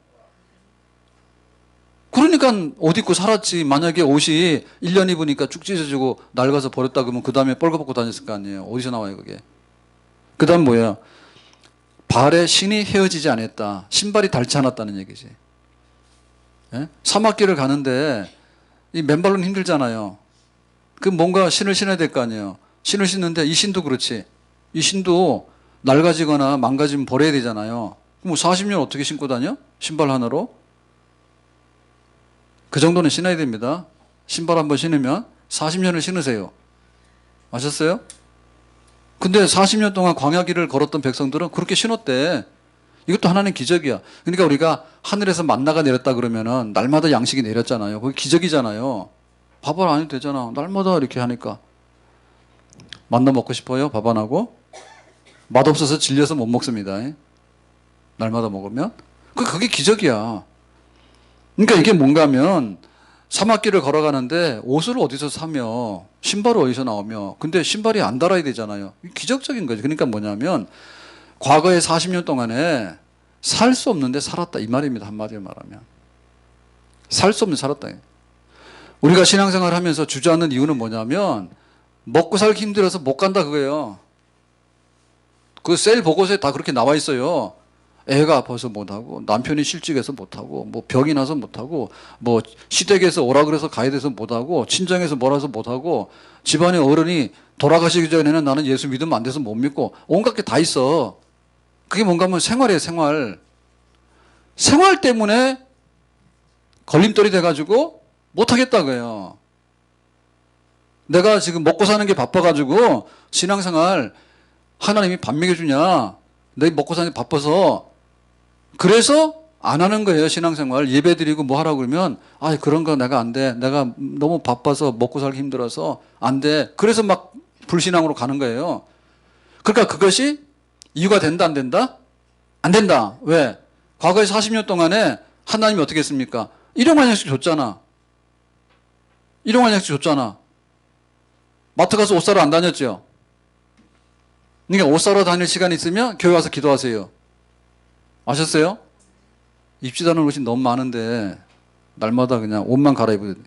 그러니까 옷 입고 살았지. 만약에 옷이 1년 입으니까 쭉 찢어지고 낡아서 버렸다 그러면 그 다음에 뻘거벗고 다녔을 거 아니에요. 어디서 나와요, 그게? 그 다음 뭐야? 발에 신이 헤어지지 않았다. 신발이 닳지 않았다는 얘기지. 예? 사막길을 가는데 이 맨발로는 힘들잖아요. 그 뭔가 신을 신어야 될 거 아니에요. 신을 신는데 이 신도 그렇지. 이 신도 낡아지거나 망가지면 버려야 되잖아요. 그럼 40년 어떻게 신고 다녀? 신발 하나로? 그 정도는 신어야 됩니다. 신발 한번 신으면 40년을 신으세요. 아셨어요? 근데 40년 동안 광야길을 걸었던 백성들은 그렇게 신었대. 이것도 하나님 기적이야. 그러니까 우리가 하늘에서 만나가 내렸다 그러면은 날마다 양식이 내렸잖아요. 그게 기적이잖아요. 밥을 안 해도 되잖아. 날마다 이렇게 하니까. 만나 먹고 싶어요? 밥 안 하고? 맛없어서 질려서 못 먹습니다. 날마다 먹으면. 그게 기적이야. 그러니까 이게 뭔가 하면 사막길을 걸어가는데 옷을 어디서 사며 신발을 어디서 나오며 근데 신발이 안 달아야 되잖아요. 기적적인 거죠. 그러니까 뭐냐면 과거에 40년 동안에 살 수 없는데 살았다 이 말입니다. 한마디로 말하면. 살 수 없는데 살았다. 우리가 신앙생활을 하면서 주저앉는 이유는 뭐냐면 먹고 살기 힘들어서 못 간다 그거예요. 그 셀 보고서에 다 그렇게 나와 있어요. 애가 아파서 못하고 남편이 실직해서 못하고 뭐 병이 나서 못하고 뭐 시댁에서 오라 그래서 가야 돼서 못하고 친정에서 뭐라서 못하고 집안의 어른이 돌아가시기 전에는 나는 예수 믿으면 안 돼서 못 믿고 온갖 게 다 있어. 그게 뭔가 하면 생활이에요. 생활 때문에 걸림돌이 돼가지고 못하겠다고요. 내가 지금 먹고 사는 게 바빠가지고 신앙생활 하나님이 밥 먹여주냐 내 먹고 사는 게 바빠서 그래서 안 하는 거예요. 신앙생활 예배 드리고 뭐 하라고 그러면 그런 거 내가 안 돼. 내가 너무 바빠서 먹고 살기 힘들어서 안 돼. 그래서 막 불신앙으로 가는 거예요. 그러니까 그것이 이유가 된다 안 된다? 안 된다. 왜? 과거에 40년 동안에 하나님이 어떻게 했습니까? 일용할 양식 줬잖아. 일용할 양식 줬잖아. 마트 가서 옷 사러 안 다녔죠? 그러니까 옷 사러 다닐 시간이 있으면 교회 와서 기도하세요. 아셨어요? 입지도 않은 옷이 너무 많은데 날마다 그냥 옷만 갈아입어야 돼.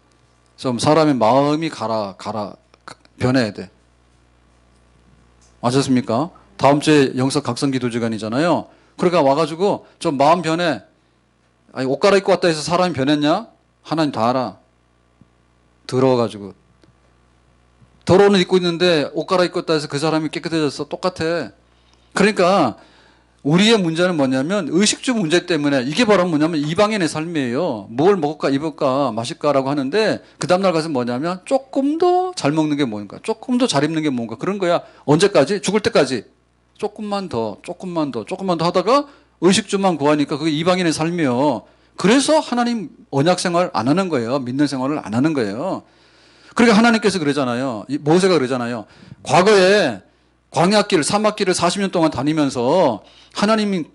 좀 사람의 마음이 변해야 돼. 아셨습니까? 다음 주에 영적 각성 기도 주간이잖아요. 그러니까 와가지고 좀 마음 변해. 아니, 옷 갈아입고 왔다 해서 사람이 변했냐? 하나님 다 알아. 더러워가지고. 더러운 옷 입고 있는데 옷 갈아입고 왔다 해서 그 사람이 깨끗해졌어. 똑같아. 그러니까 우리의 문제는 뭐냐면 의식주 문제 때문에 이게 바로 뭐냐면 이방인의 삶이에요. 뭘 먹을까 입을까 마실까라고 하는데 그 다음날 가서 뭐냐면 조금 더 잘 먹는 게 뭔가, 조금 더 잘 입는 게 뭔가 그런 거야. 언제까지? 죽을 때까지. 조금만 더 하다가 의식주만 구하니까 그게 이방인의 삶이요. 그래서 하나님 언약 생활 안 하는 거예요. 믿는 생활을 안 하는 거예요. 그러니까 하나님께서 그러잖아요. 모세가 그러잖아요. 과거에 광야길, 사막길을 40년 동안 다니면서 하나님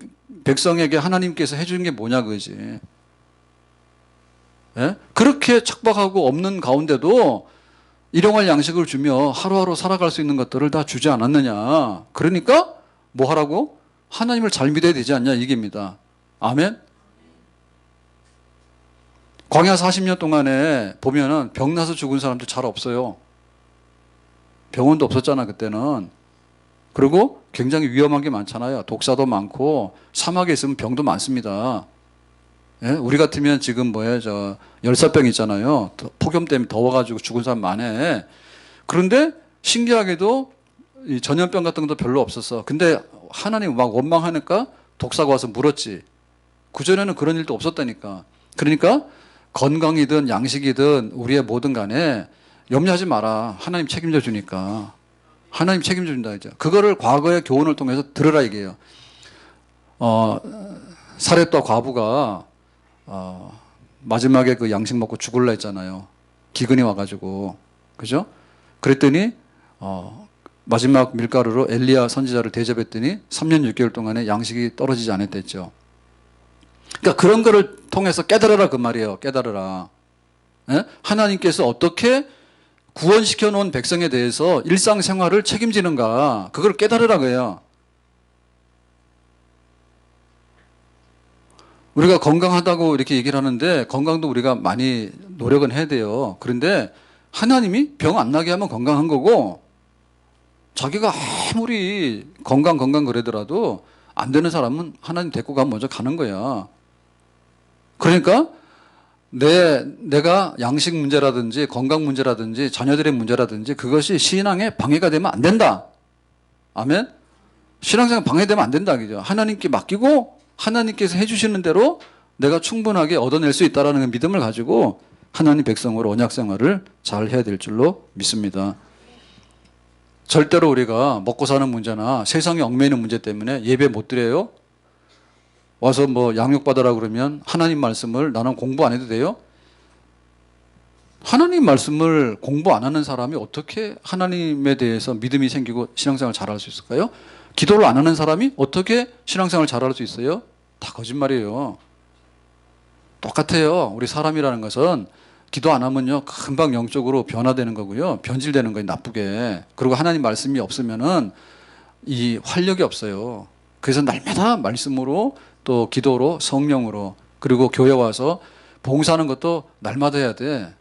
백성에게 하나님께서 해주는 게 뭐냐 그지. 예? 그렇게 척박하고 없는 가운데도 일용할 양식을 주며 하루하루 살아갈 수 있는 것들을 다 주지 않았느냐. 그러니까 뭐 하라고? 하나님을 잘 믿어야 되지 않냐 이게입니다. 아멘. 광야 40년 동안에 보면은 병나서 죽은 사람들 잘 없어요. 병원도 없었잖아 그때는. 그리고 굉장히 위험한 게 많잖아요. 독사도 많고 사막에 있으면 병도 많습니다. 예? 우리 같으면 지금 열사병 있잖아요. 폭염 때문에 더워가지고 죽은 사람 많아. 그런데 신기하게도 이 전염병 같은 것도 별로 없었어. 근데 하나님 막 원망하니까 독사가 와서 물었지. 그전에는 그런 일도 없었다니까. 그러니까 건강이든 양식이든 우리의 뭐든 간에 염려하지 마라. 하나님 책임져 주니까. 하나님 책임져 준다 이제. 그거를 과거의 교훈을 통해서 들으라 이게요. 사렙과 과부가 마지막에 그 양식 먹고 죽을라 했잖아요. 기근이 와가지고. 그죠? 그랬더니 마지막 밀가루로 엘리야 선지자를 대접했더니 3년 6개월 동안에 양식이 떨어지지 않았댔죠. 그러니까 그런 거를 통해서 깨달으라 그 말이에요. 깨달으라. 예? 하나님께서 어떻게 구원시켜 놓은 백성에 대해서 일상생활을 책임지는가. 그걸 깨달으라 그래요. 우리가 건강하다고 이렇게 얘기를 하는데 건강도 우리가 많이 노력은 해야 돼요. 그런데 하나님이 병 안 나게 하면 건강한 거고 자기가 아무리 건강 그러더라도 안 되는 사람은 하나님 데리고 가면 먼저 가는 거야. 그러니까 내가 양식 문제라든지 건강 문제라든지 자녀들의 문제라든지 그것이 신앙에 방해가 되면 안 된다. 아멘? 신앙생활 방해되면 안 된다. 그죠? 하나님께 맡기고 하나님께서 해주시는 대로 내가 충분하게 얻어낼 수 있다는 믿음을 가지고 하나님 백성으로 언약 생활을 잘 해야 될 줄로 믿습니다. 절대로 우리가 먹고 사는 문제나 세상에 얽매이는 문제 때문에 예배 못 드려요? 와서 양육받으라 그러면 하나님 말씀을 나는 공부 안 해도 돼요? 하나님 말씀을 공부 안 하는 사람이 어떻게 하나님에 대해서 믿음이 생기고 신앙생활 잘할 수 있을까요? 기도를 안 하는 사람이 어떻게 신앙생활 잘할 수 있어요? 다 거짓말이에요. 똑같아요. 우리 사람이라는 것은 기도 안 하면요 금방 영적으로 변화되는 거고요. 변질되는 거예요. 나쁘게. 그리고 하나님 말씀이 없으면은 이 활력이 없어요. 그래서 날마다 말씀으로 또 기도로 성령으로 그리고 교회 와서 봉사하는 것도 날마다 해야 돼.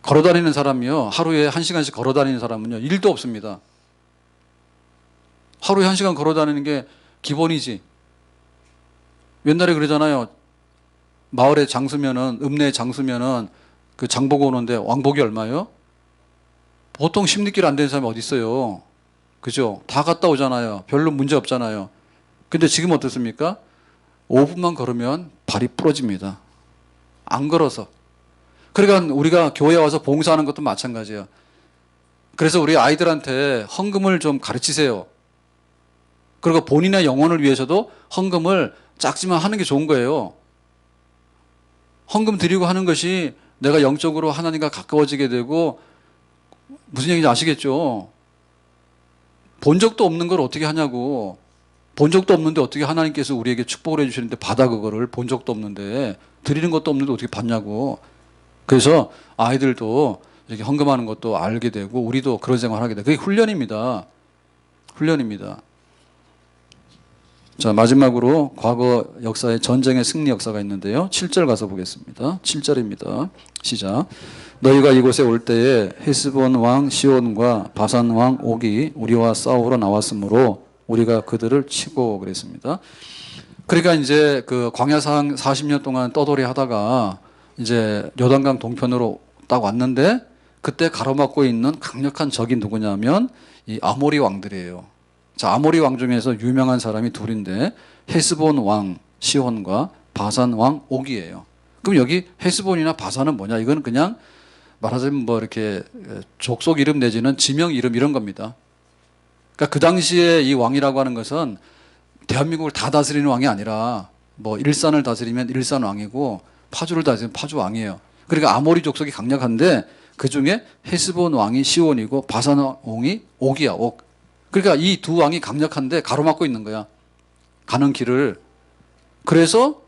걸어다니는 사람이요. 하루에 1시간씩 걸어다니는 사람은요. 일도 없습니다. 하루에 1시간 걸어다니는 게 기본이지. 옛날에 그러잖아요. 마을에 장수면은 읍내에 장수면은 그 장보고 오는데 왕복이 얼마요? 보통 10리길 안 되는 사람이 어디 있어요. 그죠? 다 갔다 오잖아요. 별로 문제 없잖아요. 근데 지금 어떻습니까? 5분만 걸으면 발이 부러집니다. 안 걸어서. 그러니까 우리가 교회 와서 봉사하는 것도 마찬가지예요. 그래서 우리 아이들한테 헌금을 좀 가르치세요. 그리고 본인의 영혼을 위해서도 헌금을 작지만 하는 게 좋은 거예요. 헌금 드리고 하는 것이 내가 영적으로 하나님과 가까워지게 되고 무슨 얘기인지 아시겠죠? 본 적도 없는 걸 어떻게 하냐고. 본 적도 없는데 어떻게 하나님께서 우리에게 축복을 해주시는데 받아 그거를 본 적도 없는데 드리는 것도 없는데 어떻게 받냐고. 그래서 아이들도 이렇게 헌금하는 것도 알게 되고 우리도 그런 생활을 하게 돼. 그게 훈련입니다. 훈련입니다. 자, 마지막으로 과거 역사의 전쟁의 승리 역사가 있는데요. 7절 가서 보겠습니다. 7절입니다. 시작. 너희가 이곳에 올 때에 헤스본 왕 시온과 바산 왕 옥이 우리와 싸우러 나왔으므로 우리가 그들을 치고 그랬습니다. 그러니까 이제 그 광야상 40년 동안 떠돌이 하다가 이제 요단강 동편으로 딱 왔는데 그때 가로막고 있는 강력한 적이 누구냐면 이 아모리 왕들이에요. 자, 아모리 왕 중에서 유명한 사람이 둘인데 헤스본 왕 시온과 바산 왕 옥이에요. 그럼 여기 헤스본이나 바산은 뭐냐? 이건 그냥 말하자면 뭐 이렇게 족속 이름 내지는 지명 이름 이런 겁니다. 그러니까 그 당시에 이 왕이라고 하는 것은 대한민국을 다 다스리는 왕이 아니라 뭐 일산을 다스리면 일산 왕이고 파주를 다스리면 파주 왕이에요. 그러니까 아모리 족속이 강력한데 그 중에 헤스본 왕이 시온이고 바산 왕이 옥이야, 옥. 그러니까 이 두 왕이 강력한데 가로막고 있는 거야. 가는 길을. 그래서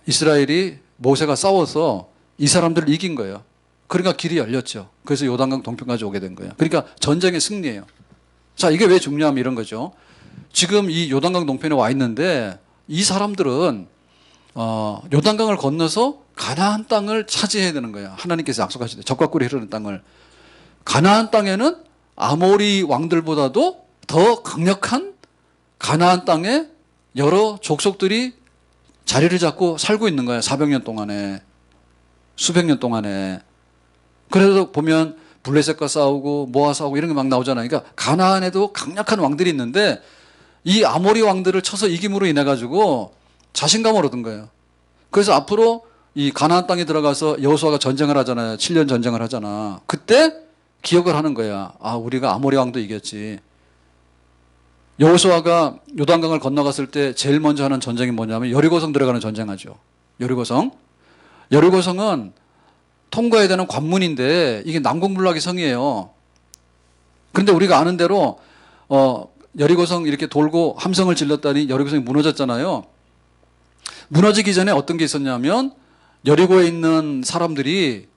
이스라엘이 모세가 싸워서 이 사람들을 이긴 거예요. 그러니까 길이 열렸죠. 그래서 요단강 동편까지 오게 된 거예요. 그러니까 전쟁의 승리예요. 자, 이게 왜 중요하면 이런 거죠. 지금 이 요단강 동편에 와 있는데 이 사람들은 요단강을 건너서 가나안 땅을 차지해야 되는 거야. 하나님께서 약속하실 때 적과 꿀이 흐르는 땅을. 가나안 땅에는 아모리 왕들보다도 더 강력한 가나안 땅에 여러 족속들이 자리를 잡고 살고 있는 거야. 400년 동안에. 수백 년 동안에. 그래도 보면 블레셋과 싸우고 모아 싸우고 이런 게 막 나오잖아요. 그러니까 가나안에도 강력한 왕들이 있는데 이 아모리 왕들을 쳐서 이김으로 인해 가지고 자신감을 얻은 거예요. 그래서 앞으로 이 가나안 땅에 들어가서 여호수아가 전쟁을 하잖아요. 7년 전쟁을 하잖아. 그때 기억을 하는 거야. 아, 우리가 아모리 왕도 이겼지. 여호수아가 요단강을 건너갔을 때 제일 먼저 하는 전쟁이 뭐냐면 여리고성 들어가는 전쟁하죠. 여리고성. 여리고성은 통과해야 되는 관문인데 이게 남국물락의 성이에요. 그런데 우리가 아는 대로 여리고성 이렇게 돌고 함성을 질렀다니 여리고성이 무너졌잖아요. 무너지기 전에 어떤 게 있었냐면 여리고에 있는 사람들이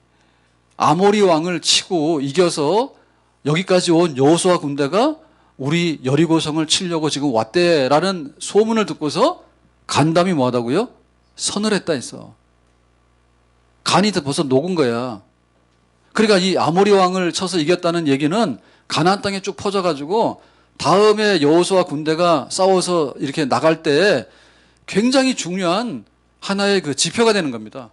아모리 왕을 치고 이겨서 여기까지 온 여호수아 군대가 우리 여리고성을 치려고 지금 왔대라는 소문을 듣고서 간담이 뭐하다고요? 선을 했다 했어. 간이 벌써 녹은 거야. 그러니까 이 아모리 왕을 쳐서 이겼다는 얘기는 가나안 땅에 쭉 퍼져가지고 다음에 여호수아 군대가 싸워서 이렇게 나갈 때 굉장히 중요한 하나의 그 지표가 되는 겁니다.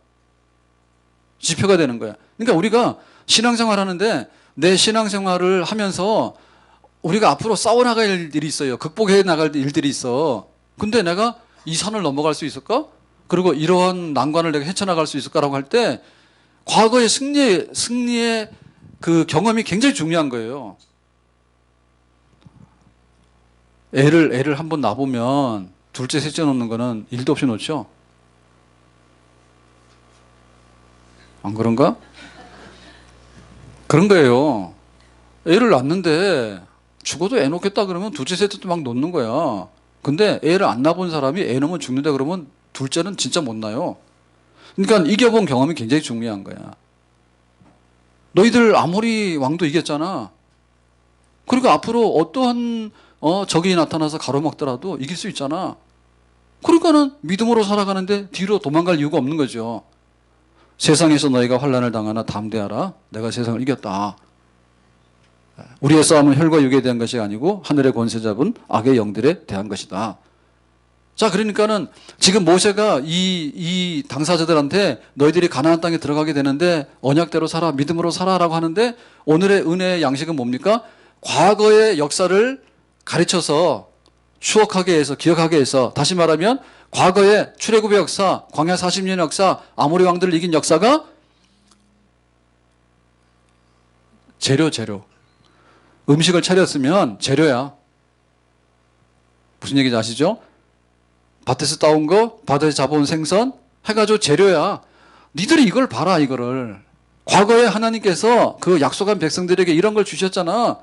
지표가 되는 거야. 그러니까 우리가 신앙생활 하는데 내 신앙생활을 하면서 우리가 앞으로 싸워나갈 일이 있어요. 극복해 나갈 일들이 있어. 근데 내가 이 산을 넘어갈 수 있을까? 그리고 이러한 난관을 내가 헤쳐나갈 수 있을까라고 할 때 과거의 승리의 그 경험이 굉장히 중요한 거예요. 애를 한번 낳아보면 둘째, 셋째 놓는 거는 일도 없이 놓죠. 안 그런가? 그런 거예요. 애를 낳는데 죽어도 애 놓겠다 그러면 둘째, 셋째도 막 놓는 거야. 근데 애를 안 낳아본 사람이 애 놓으면 죽는다 그러면 둘째는 진짜 못 낳아요. 그러니까 이겨본 경험이 굉장히 중요한 거야. 너희들 아모리 왕도 이겼잖아. 그러니까 앞으로 어떠한 적이 나타나서 가로막더라도 이길 수 있잖아. 그러니까는 믿음으로 살아가는데 뒤로 도망갈 이유가 없는 거죠. 세상에서 너희가 환난을 당하나 담대하라. 내가 세상을 이겼다. 우리의 싸움은 혈과 육에 대한 것이 아니고 하늘의 권세 잡은 악의 영들에 대한 것이다. 자, 그러니까는 지금 모세가 이 당사자들한테 너희들이 가나안 땅에 들어가게 되는데 언약대로 살아, 믿음으로 살아라고 하는데 오늘의 은혜의 양식은 뭡니까? 과거의 역사를 가르쳐서 추억하게 해서 기억하게 해서 다시 말하면 과거의 출애굽의 역사, 광야 40년 역사, 아모리 왕들을 이긴 역사가 재료. 음식을 차렸으면 재료야. 무슨 얘기인지 아시죠? 밭에서 따온 거, 바다에서 잡아온 생선 해가지고 재료야. 니들이 이걸 봐라, 이거를. 과거에 하나님께서 그 약속한 백성들에게 이런 걸 주셨잖아.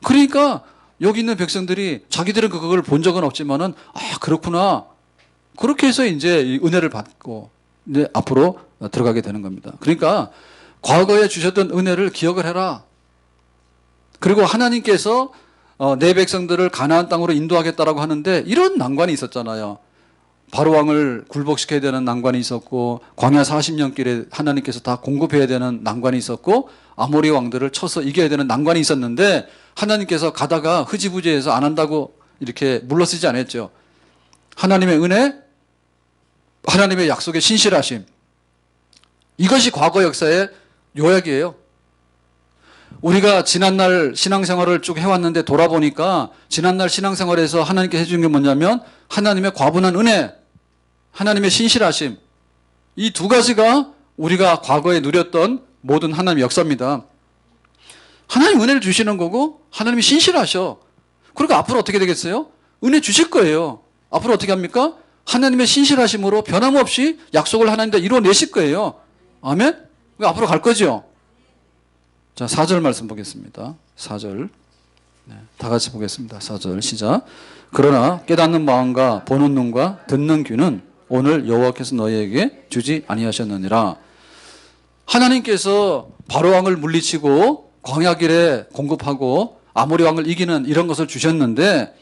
그러니까 여기 있는 백성들이 자기들은 그걸 본 적은 없지만은 그렇구나. 그렇게 해서 이제 이 은혜를 받고 이제 앞으로 들어가게 되는 겁니다. 그러니까 과거에 주셨던 은혜를 기억을 해라. 그리고 하나님께서 내 백성들을 가나안 땅으로 인도하겠다라고 하는데 이런 난관이 있었잖아요. 바로왕을 굴복시켜야 되는 난관이 있었고, 광야 40년 길에 하나님께서 다 공급해야 되는 난관이 있었고, 아모리 왕들을 쳐서 이겨야 되는 난관이 있었는데, 하나님께서 가다가 흐지부지해서 안 한다고 이렇게 물러서지 않았죠. 하나님의 은혜, 하나님의 약속의 신실하심, 이것이 과거 역사의 요약이에요. 우리가 지난날 신앙생활을 쭉 해왔는데 돌아보니까 지난날 신앙생활에서 하나님께 해준 게 뭐냐면 하나님의 과분한 은혜, 하나님의 신실하심, 이 두 가지가 우리가 과거에 누렸던 모든 하나님의 역사입니다. 하나님 은혜를 주시는 거고 하나님이 신실하셔. 그러니까 앞으로 어떻게 되겠어요? 은혜 주실 거예요. 앞으로 어떻게 합니까? 하나님의 신실하심으로 변함없이 약속을 하나님께 이루어내실 거예요. 아멘? 앞으로 갈 거죠? 자, 4절 말씀 보겠습니다. 4절. 네, 다 같이 보겠습니다. 4절 시작. 그러나 깨닫는 마음과 보는 눈과 듣는 귀는 오늘 여호와께서 너희에게 주지 아니하셨느니라. 하나님께서 바로왕을 물리치고 광야길에 공급하고 아모리 왕을 이기는 이런 것을 주셨는데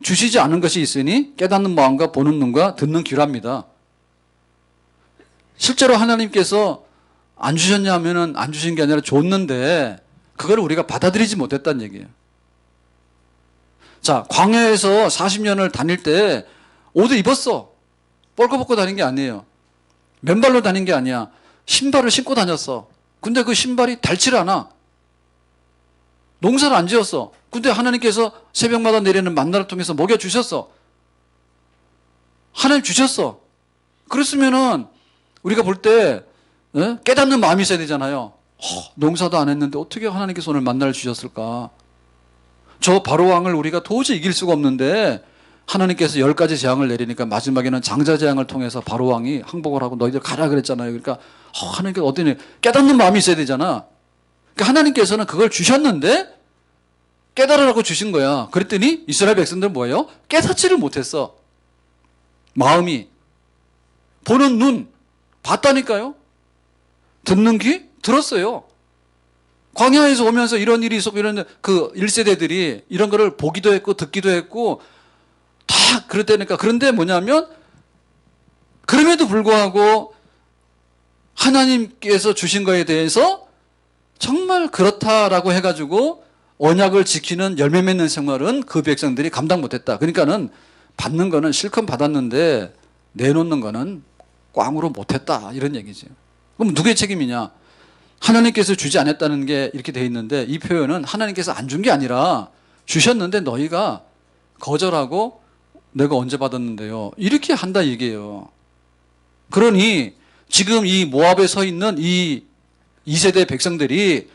주시지 않은 것이 있으니 깨닫는 마음과 보는 눈과 듣는 귀랍니다. 실제로 하나님께서 안 주셨냐면은 안 주신 게 아니라 줬는데 그걸 우리가 받아들이지 못했다는 얘기예요. 자, 광야에서 40년을 다닐 때 옷을 입었어. 뻘거벗고 다닌 게 아니에요. 맨발로 다닌 게 아니야. 신발을 신고 다녔어. 근데 그 신발이 닳질 않아. 농사를 안 지었어. 근데 하나님께서 새벽마다 내리는 만나를 통해서 먹여주셨어. 하나님 주셨어. 그랬으면은 우리가 볼 때 깨닫는 마음이 있어야 되잖아요. 농사도 안 했는데 어떻게 하나님께서 오늘 만나를 주셨을까? 저 바로왕을 우리가 도저히 이길 수가 없는데 하나님께서 10가지 재앙을 내리니까 마지막에는 장자 재앙을 통해서 바로왕이 항복을 하고 너희들 가라 그랬잖아요. 그러니까 하나님께서 어떤 깨닫는 마음이 있어야 되잖아. 그러니까 하나님께서는 그걸 주셨는데 깨달으라고 주신 거야. 그랬더니 이스라엘 백성들은 뭐예요? 깨닫지를 못했어. 마음이. 보는 눈 봤다니까요. 듣는 귀 들었어요. 광야에서 오면서 이런 일이 있었고 이런 그 1세대들이 이런 거를 보기도 했고 듣기도 했고 다 그랬다니까. 그런데 뭐냐면 그럼에도 불구하고 하나님께서 주신 거에 대해서 정말 그렇다라고 해가지고 언약을 지키는 열매 맺는 생활은 그 백성들이 감당 못했다. 그러니까는 받는 거는 실컷 받았는데 내놓는 거는 꽝으로 못했다. 이런 얘기죠. 그럼 누구의 책임이냐? 하나님께서 주지 않았다는 게 이렇게 돼 있는데 이 표현은 하나님께서 안 준 게 아니라 주셨는데 너희가 거절하고 내가 언제 받았는데요. 이렇게 한다 얘기예요. 그러니 지금 이 모압에 서 있는 이 2세대 백성들이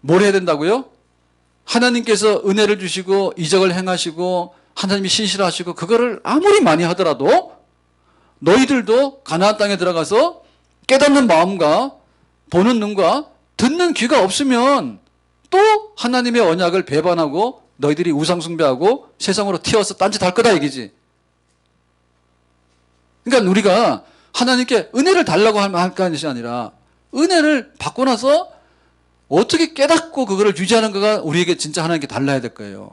뭘 해야 된다고요? 하나님께서 은혜를 주시고 이적을 행하시고 하나님이 신실하시고 그거를 아무리 많이 하더라도 너희들도 가나안 땅에 들어가서 깨닫는 마음과 보는 눈과 듣는 귀가 없으면 또 하나님의 언약을 배반하고 너희들이 우상 숭배하고 세상으로 튀어서 딴짓 할 거다 얘기지. 그러니까 우리가 하나님께 은혜를 달라고 할 것이 아니라 은혜를 받고 나서 어떻게 깨닫고 그거를 유지하는 거가 우리에게 진짜 하나님께 달라야 될 거예요.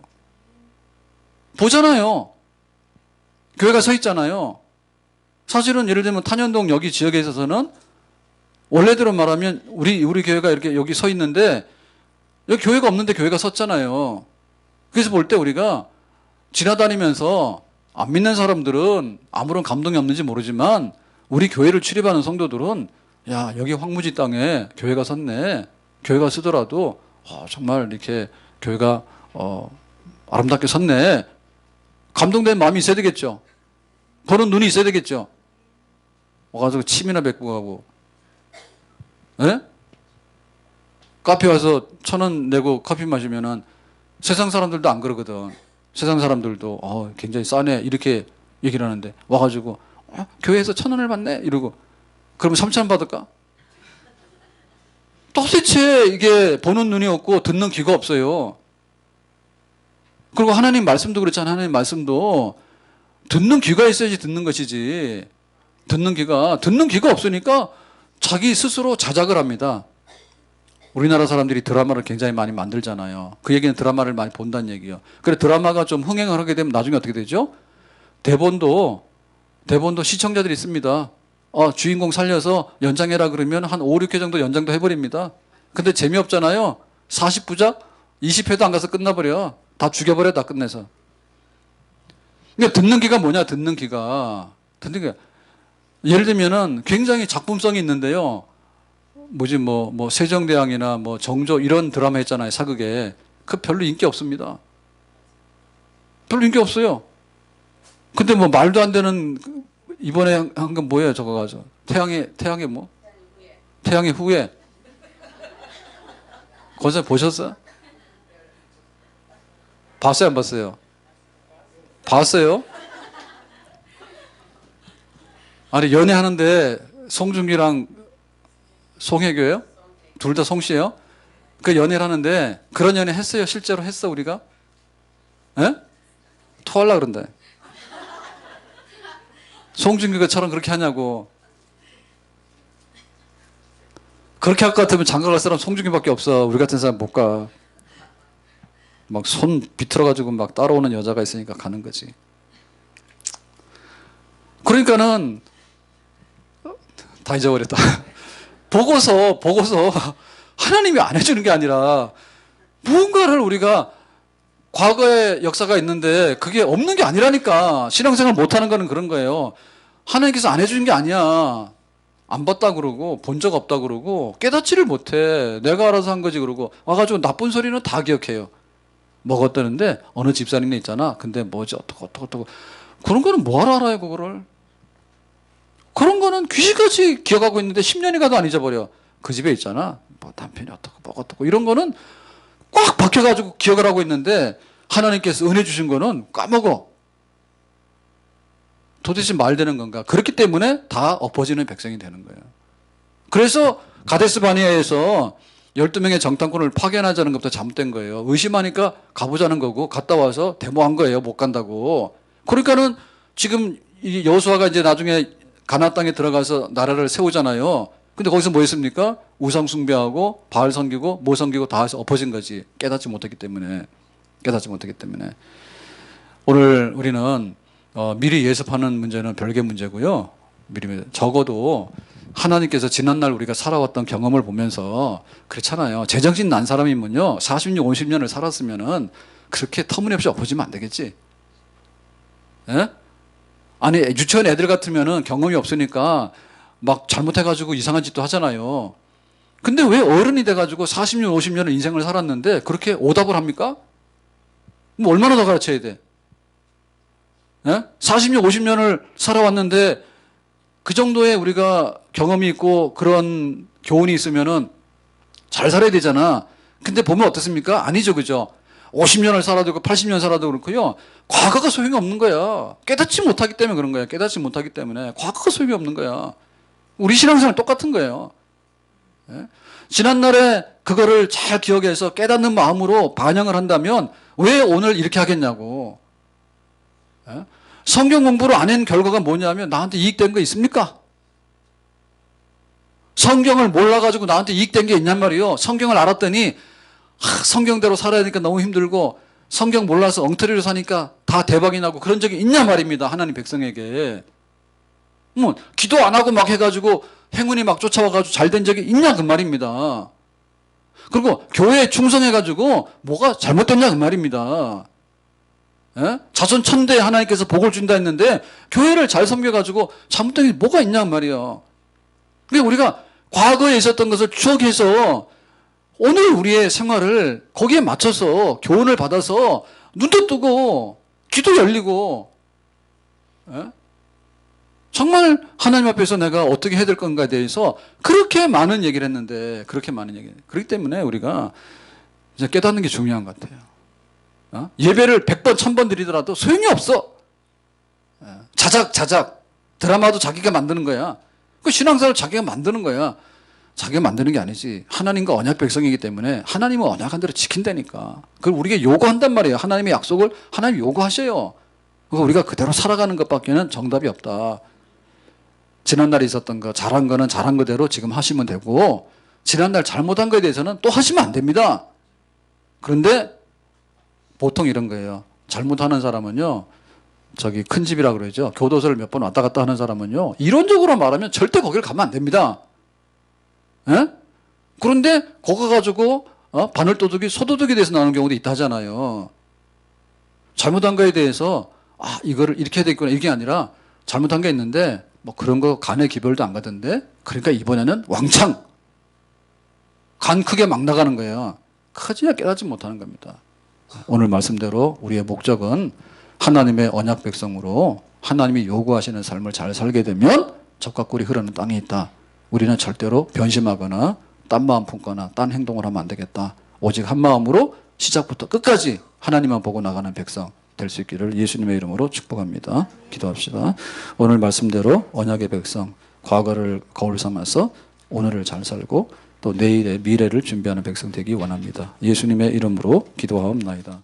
보잖아요. 교회가 서 있잖아요. 사실은 예를 들면 탄현동 여기 지역에 있어서는 원래대로 말하면 우리 교회가 이렇게 여기 서 있는데 여기 교회가 없는데 교회가 섰잖아요. 그래서 볼 때 우리가 지나다니면서 안 믿는 사람들은 아무런 감동이 없는지 모르지만 우리 교회를 출입하는 성도들은 야, 여기 황무지 땅에 교회가 섰네. 교회가 쓰더라도 정말 이렇게 교회가 아름답게 섰네. 감동된 마음이 있어야 되겠죠. 보는 눈이 있어야 되겠죠. 와가지고 침이나 뱉고 가고, 예? 카페 와서 1,000원 내고 커피 마시면은 세상 사람들도 안 그러거든. 세상 사람들도 굉장히 싸네 이렇게 얘기를 하는데 와가지고 교회에서 1,000원을 받네 이러고 그러면 3,000원 받을까? 도대체 이게 보는 눈이 없고 듣는 귀가 없어요. 그리고 하나님 말씀도 그렇잖아요. 하나님 말씀도 듣는 귀가 있어야지 듣는 것이지. 듣는 귀가 없으니까 자기 스스로 자작을 합니다. 우리나라 사람들이 드라마를 굉장히 많이 만들잖아요. 그 얘기는 드라마를 많이 본다는 얘기예요. 그래 드라마가 좀 흥행을 하게 되면 나중에 어떻게 되죠? 대본도 시청자들이 있습니다. 주인공 살려서 연장해라 그러면 한 5, 6회 정도 연장도 해버립니다. 근데 재미없잖아요. 40부작? 20회도 안 가서 끝나버려. 다 죽여버려, 다 끝내서. 그러니까 듣는 기가 뭐냐, 듣는 기가. 예를 들면은 굉장히 작품성이 있는데요. 세종대왕이나 정조 이런 드라마 했잖아요, 사극에. 그 별로 인기 없습니다. 별로 인기 없어요. 근데 말도 안 되는, 이번에 한 건 뭐예요, 저거 가지고. 태양의 후예. 거기서 보셨어요? 봤어요, 안 봤어요? 봤어요? 아니, 연애하는데 송중기랑 송혜교예요? 둘 다 송씨예요? 그 연애를 하는데 그런 연애 했어요? 실제로 했어, 우리가? 예? 토할라 그런데. 송중기가처럼 그렇게 하냐고. 그렇게 할 것 같으면 장가 갈 사람 송중기밖에 없어. 우리 같은 사람 못 가. 막 손 비틀어가지고 막 따라오는 여자가 있으니까 가는 거지. 그러니까는 다 잊어버렸다. 보고서 하나님이 안 해주는 게 아니라 무언가를 우리가 과거의 역사가 있는데 그게 없는 게 아니라니까. 신앙생활 못하는 거는 그런 거예요. 하나님께서 안 해주는 게 아니야. 안 봤다 그러고 본 적 없다 그러고 깨닫지를 못해. 내가 알아서 한 거지 그러고 와가지고 나쁜 소리는 다 기억해요. 먹었다는데 어느 집사님네 있잖아. 근데 뭐지 어떡고 그런 거는 뭐하러 알아요 그거를. 그런 거는 귀신같이 기억하고 있는데 10년이 가도 안 잊어버려. 그 집에 있잖아. 남편이 어떻고 이런 거는 꽉 박혀가지고 기억을 하고 있는데 하나님께서 은혜 주신 거는 까먹어. 도대체 말 되는 건가? 그렇기 때문에 다 엎어지는 백성이 되는 거예요. 그래서 가데스 바니아에서 12명의 정탐꾼을 파견하자는 것도 잘못된 거예요. 의심하니까 가보자는 거고 갔다 와서 데모한 거예요. 못 간다고. 그러니까는 지금 이 여호수아가 이제 나중에 가나안 땅에 들어가서 나라를 세우잖아요. 근데 거기서 뭐 했습니까? 우상 숭배하고 바알 섬기고 뭐 섬기고 다 해서 엎어진 거지. 깨닫지 못했기 때문에. 오늘 우리는 미리 예습하는 문제는 별개 문제고요. 적어도 하나님께서 지난날 우리가 살아왔던 경험을 보면서 그렇잖아요. 제정신 난 사람이면요. 40년, 50년을 살았으면은 그렇게 터무니없이 엎어지면 안 되겠지. 예? 아니, 유치원 애들 같으면은 경험이 없으니까 막 잘못해가지고 이상한 짓도 하잖아요. 근데 왜 어른이 돼가지고 40년, 50년을 인생을 살았는데 그렇게 오답을 합니까? 뭐 얼마나 더 가르쳐야 돼? 예? 40년, 50년을 살아왔는데 그 정도의 우리가 경험이 있고 그런 교훈이 있으면은 잘 살아야 되잖아. 근데 보면 어떻습니까? 아니죠, 그죠? 50년을 살아도 그렇고 80년 살아도 그렇고요. 과거가 소용이 없는 거야. 깨닫지 못하기 때문에 그런 거야. 깨닫지 못하기 때문에 과거가 소용이 없는 거야. 우리 신앙생활 똑같은 거예요. 예? 지난날에 그거를 잘 기억해서 깨닫는 마음으로 반영을 한다면 왜 오늘 이렇게 하겠냐고. 예? 성경 공부를 안 한 결과가 뭐냐면 나한테 이익된 거 있습니까? 성경을 몰라가지고 나한테 이익된 게 있냔 말이에요. 성경을 알았더니 성경대로 살아야 되니까 너무 힘들고 성경 몰라서 엉터리로 사니까 다 대박이 나고 그런 적이 있냐 말입니다. 하나님 백성에게. 뭐 기도 안 하고 막 해가지고 행운이 막 쫓아와가지고 잘 된 적이 있냐 그 말입니다. 그리고 교회에 충성해가지고 뭐가 잘못됐냐 그 말입니다. 예? 자손 천대에 하나님께서 복을 준다 했는데 교회를 잘 섬겨가지고 잘못된 게 뭐가 있냐 말이에요. 그러니까 우리가 과거에 있었던 것을 추억해서 오늘 우리의 생활을 거기에 맞춰서 교훈을 받아서 눈도 뜨고 귀도 열리고 예? 정말 하나님 앞에서 내가 어떻게 해야 될 건가에 대해서 그렇게 많은 얘기를 했는데 그렇기 때문에 우리가 이제 깨닫는 게 중요한 것 같아요. 예배를 100번 1000번 드리더라도 소용이 없어. 자작 드라마도 자기가 만드는 거야. 그 신앙사를 자기가 만드는 거야. 자기가 만드는 게 아니지. 하나님과 언약 백성이기 때문에 하나님은 언약한 대로 지킨다니까. 그걸 우리에게 요구한단 말이에요. 하나님의 약속을 하나님이 요구하셔요. 그거 우리가 그대로 살아가는 것밖에는 정답이 없다. 지난날에 있었던 거 잘한 거는 잘한 거대로 지금 하시면 되고 지난날 잘못한 거에 대해서는 또 하시면 안 됩니다. 그런데 보통 이런 거예요. 잘못하는 사람은요, 저기 큰 집이라 그러죠. 교도소를 몇 번 왔다 갔다 하는 사람은요, 이론적으로 말하면 절대 거기를 가면 안 됩니다. 예? 그런데 거기 가지고 바늘도둑이 소도둑이 돼서 나오는 경우도 있다 하잖아요. 잘못한 거에 대해서 이거를 이렇게 해야 되겠구나 이게 아니라 잘못한 게 있는데 뭐 그런 거 간의 기별도 안 가던데 그러니까 이번에는 왕창 간 크게 막 나가는 거예요. 커지야 깨닫지 못하는 겁니다. 오늘 말씀대로 우리의 목적은 하나님의 언약 백성으로 하나님이 요구하시는 삶을 잘 살게 되면 젖과 꿀이 흐르는 땅이 있다. 우리는 절대로 변심하거나 딴 마음 품거나 딴 행동을 하면 안 되겠다. 오직 한 마음으로 시작부터 끝까지 하나님만 보고 나가는 백성 될 수 있기를 예수님의 이름으로 축복합니다. 기도합시다. 오늘 말씀대로 언약의 백성, 과거를 거울 삼아서 오늘을 잘 살고 또 내일의 미래를 준비하는 백성 되기 원합니다. 예수님의 이름으로 기도하옵나이다.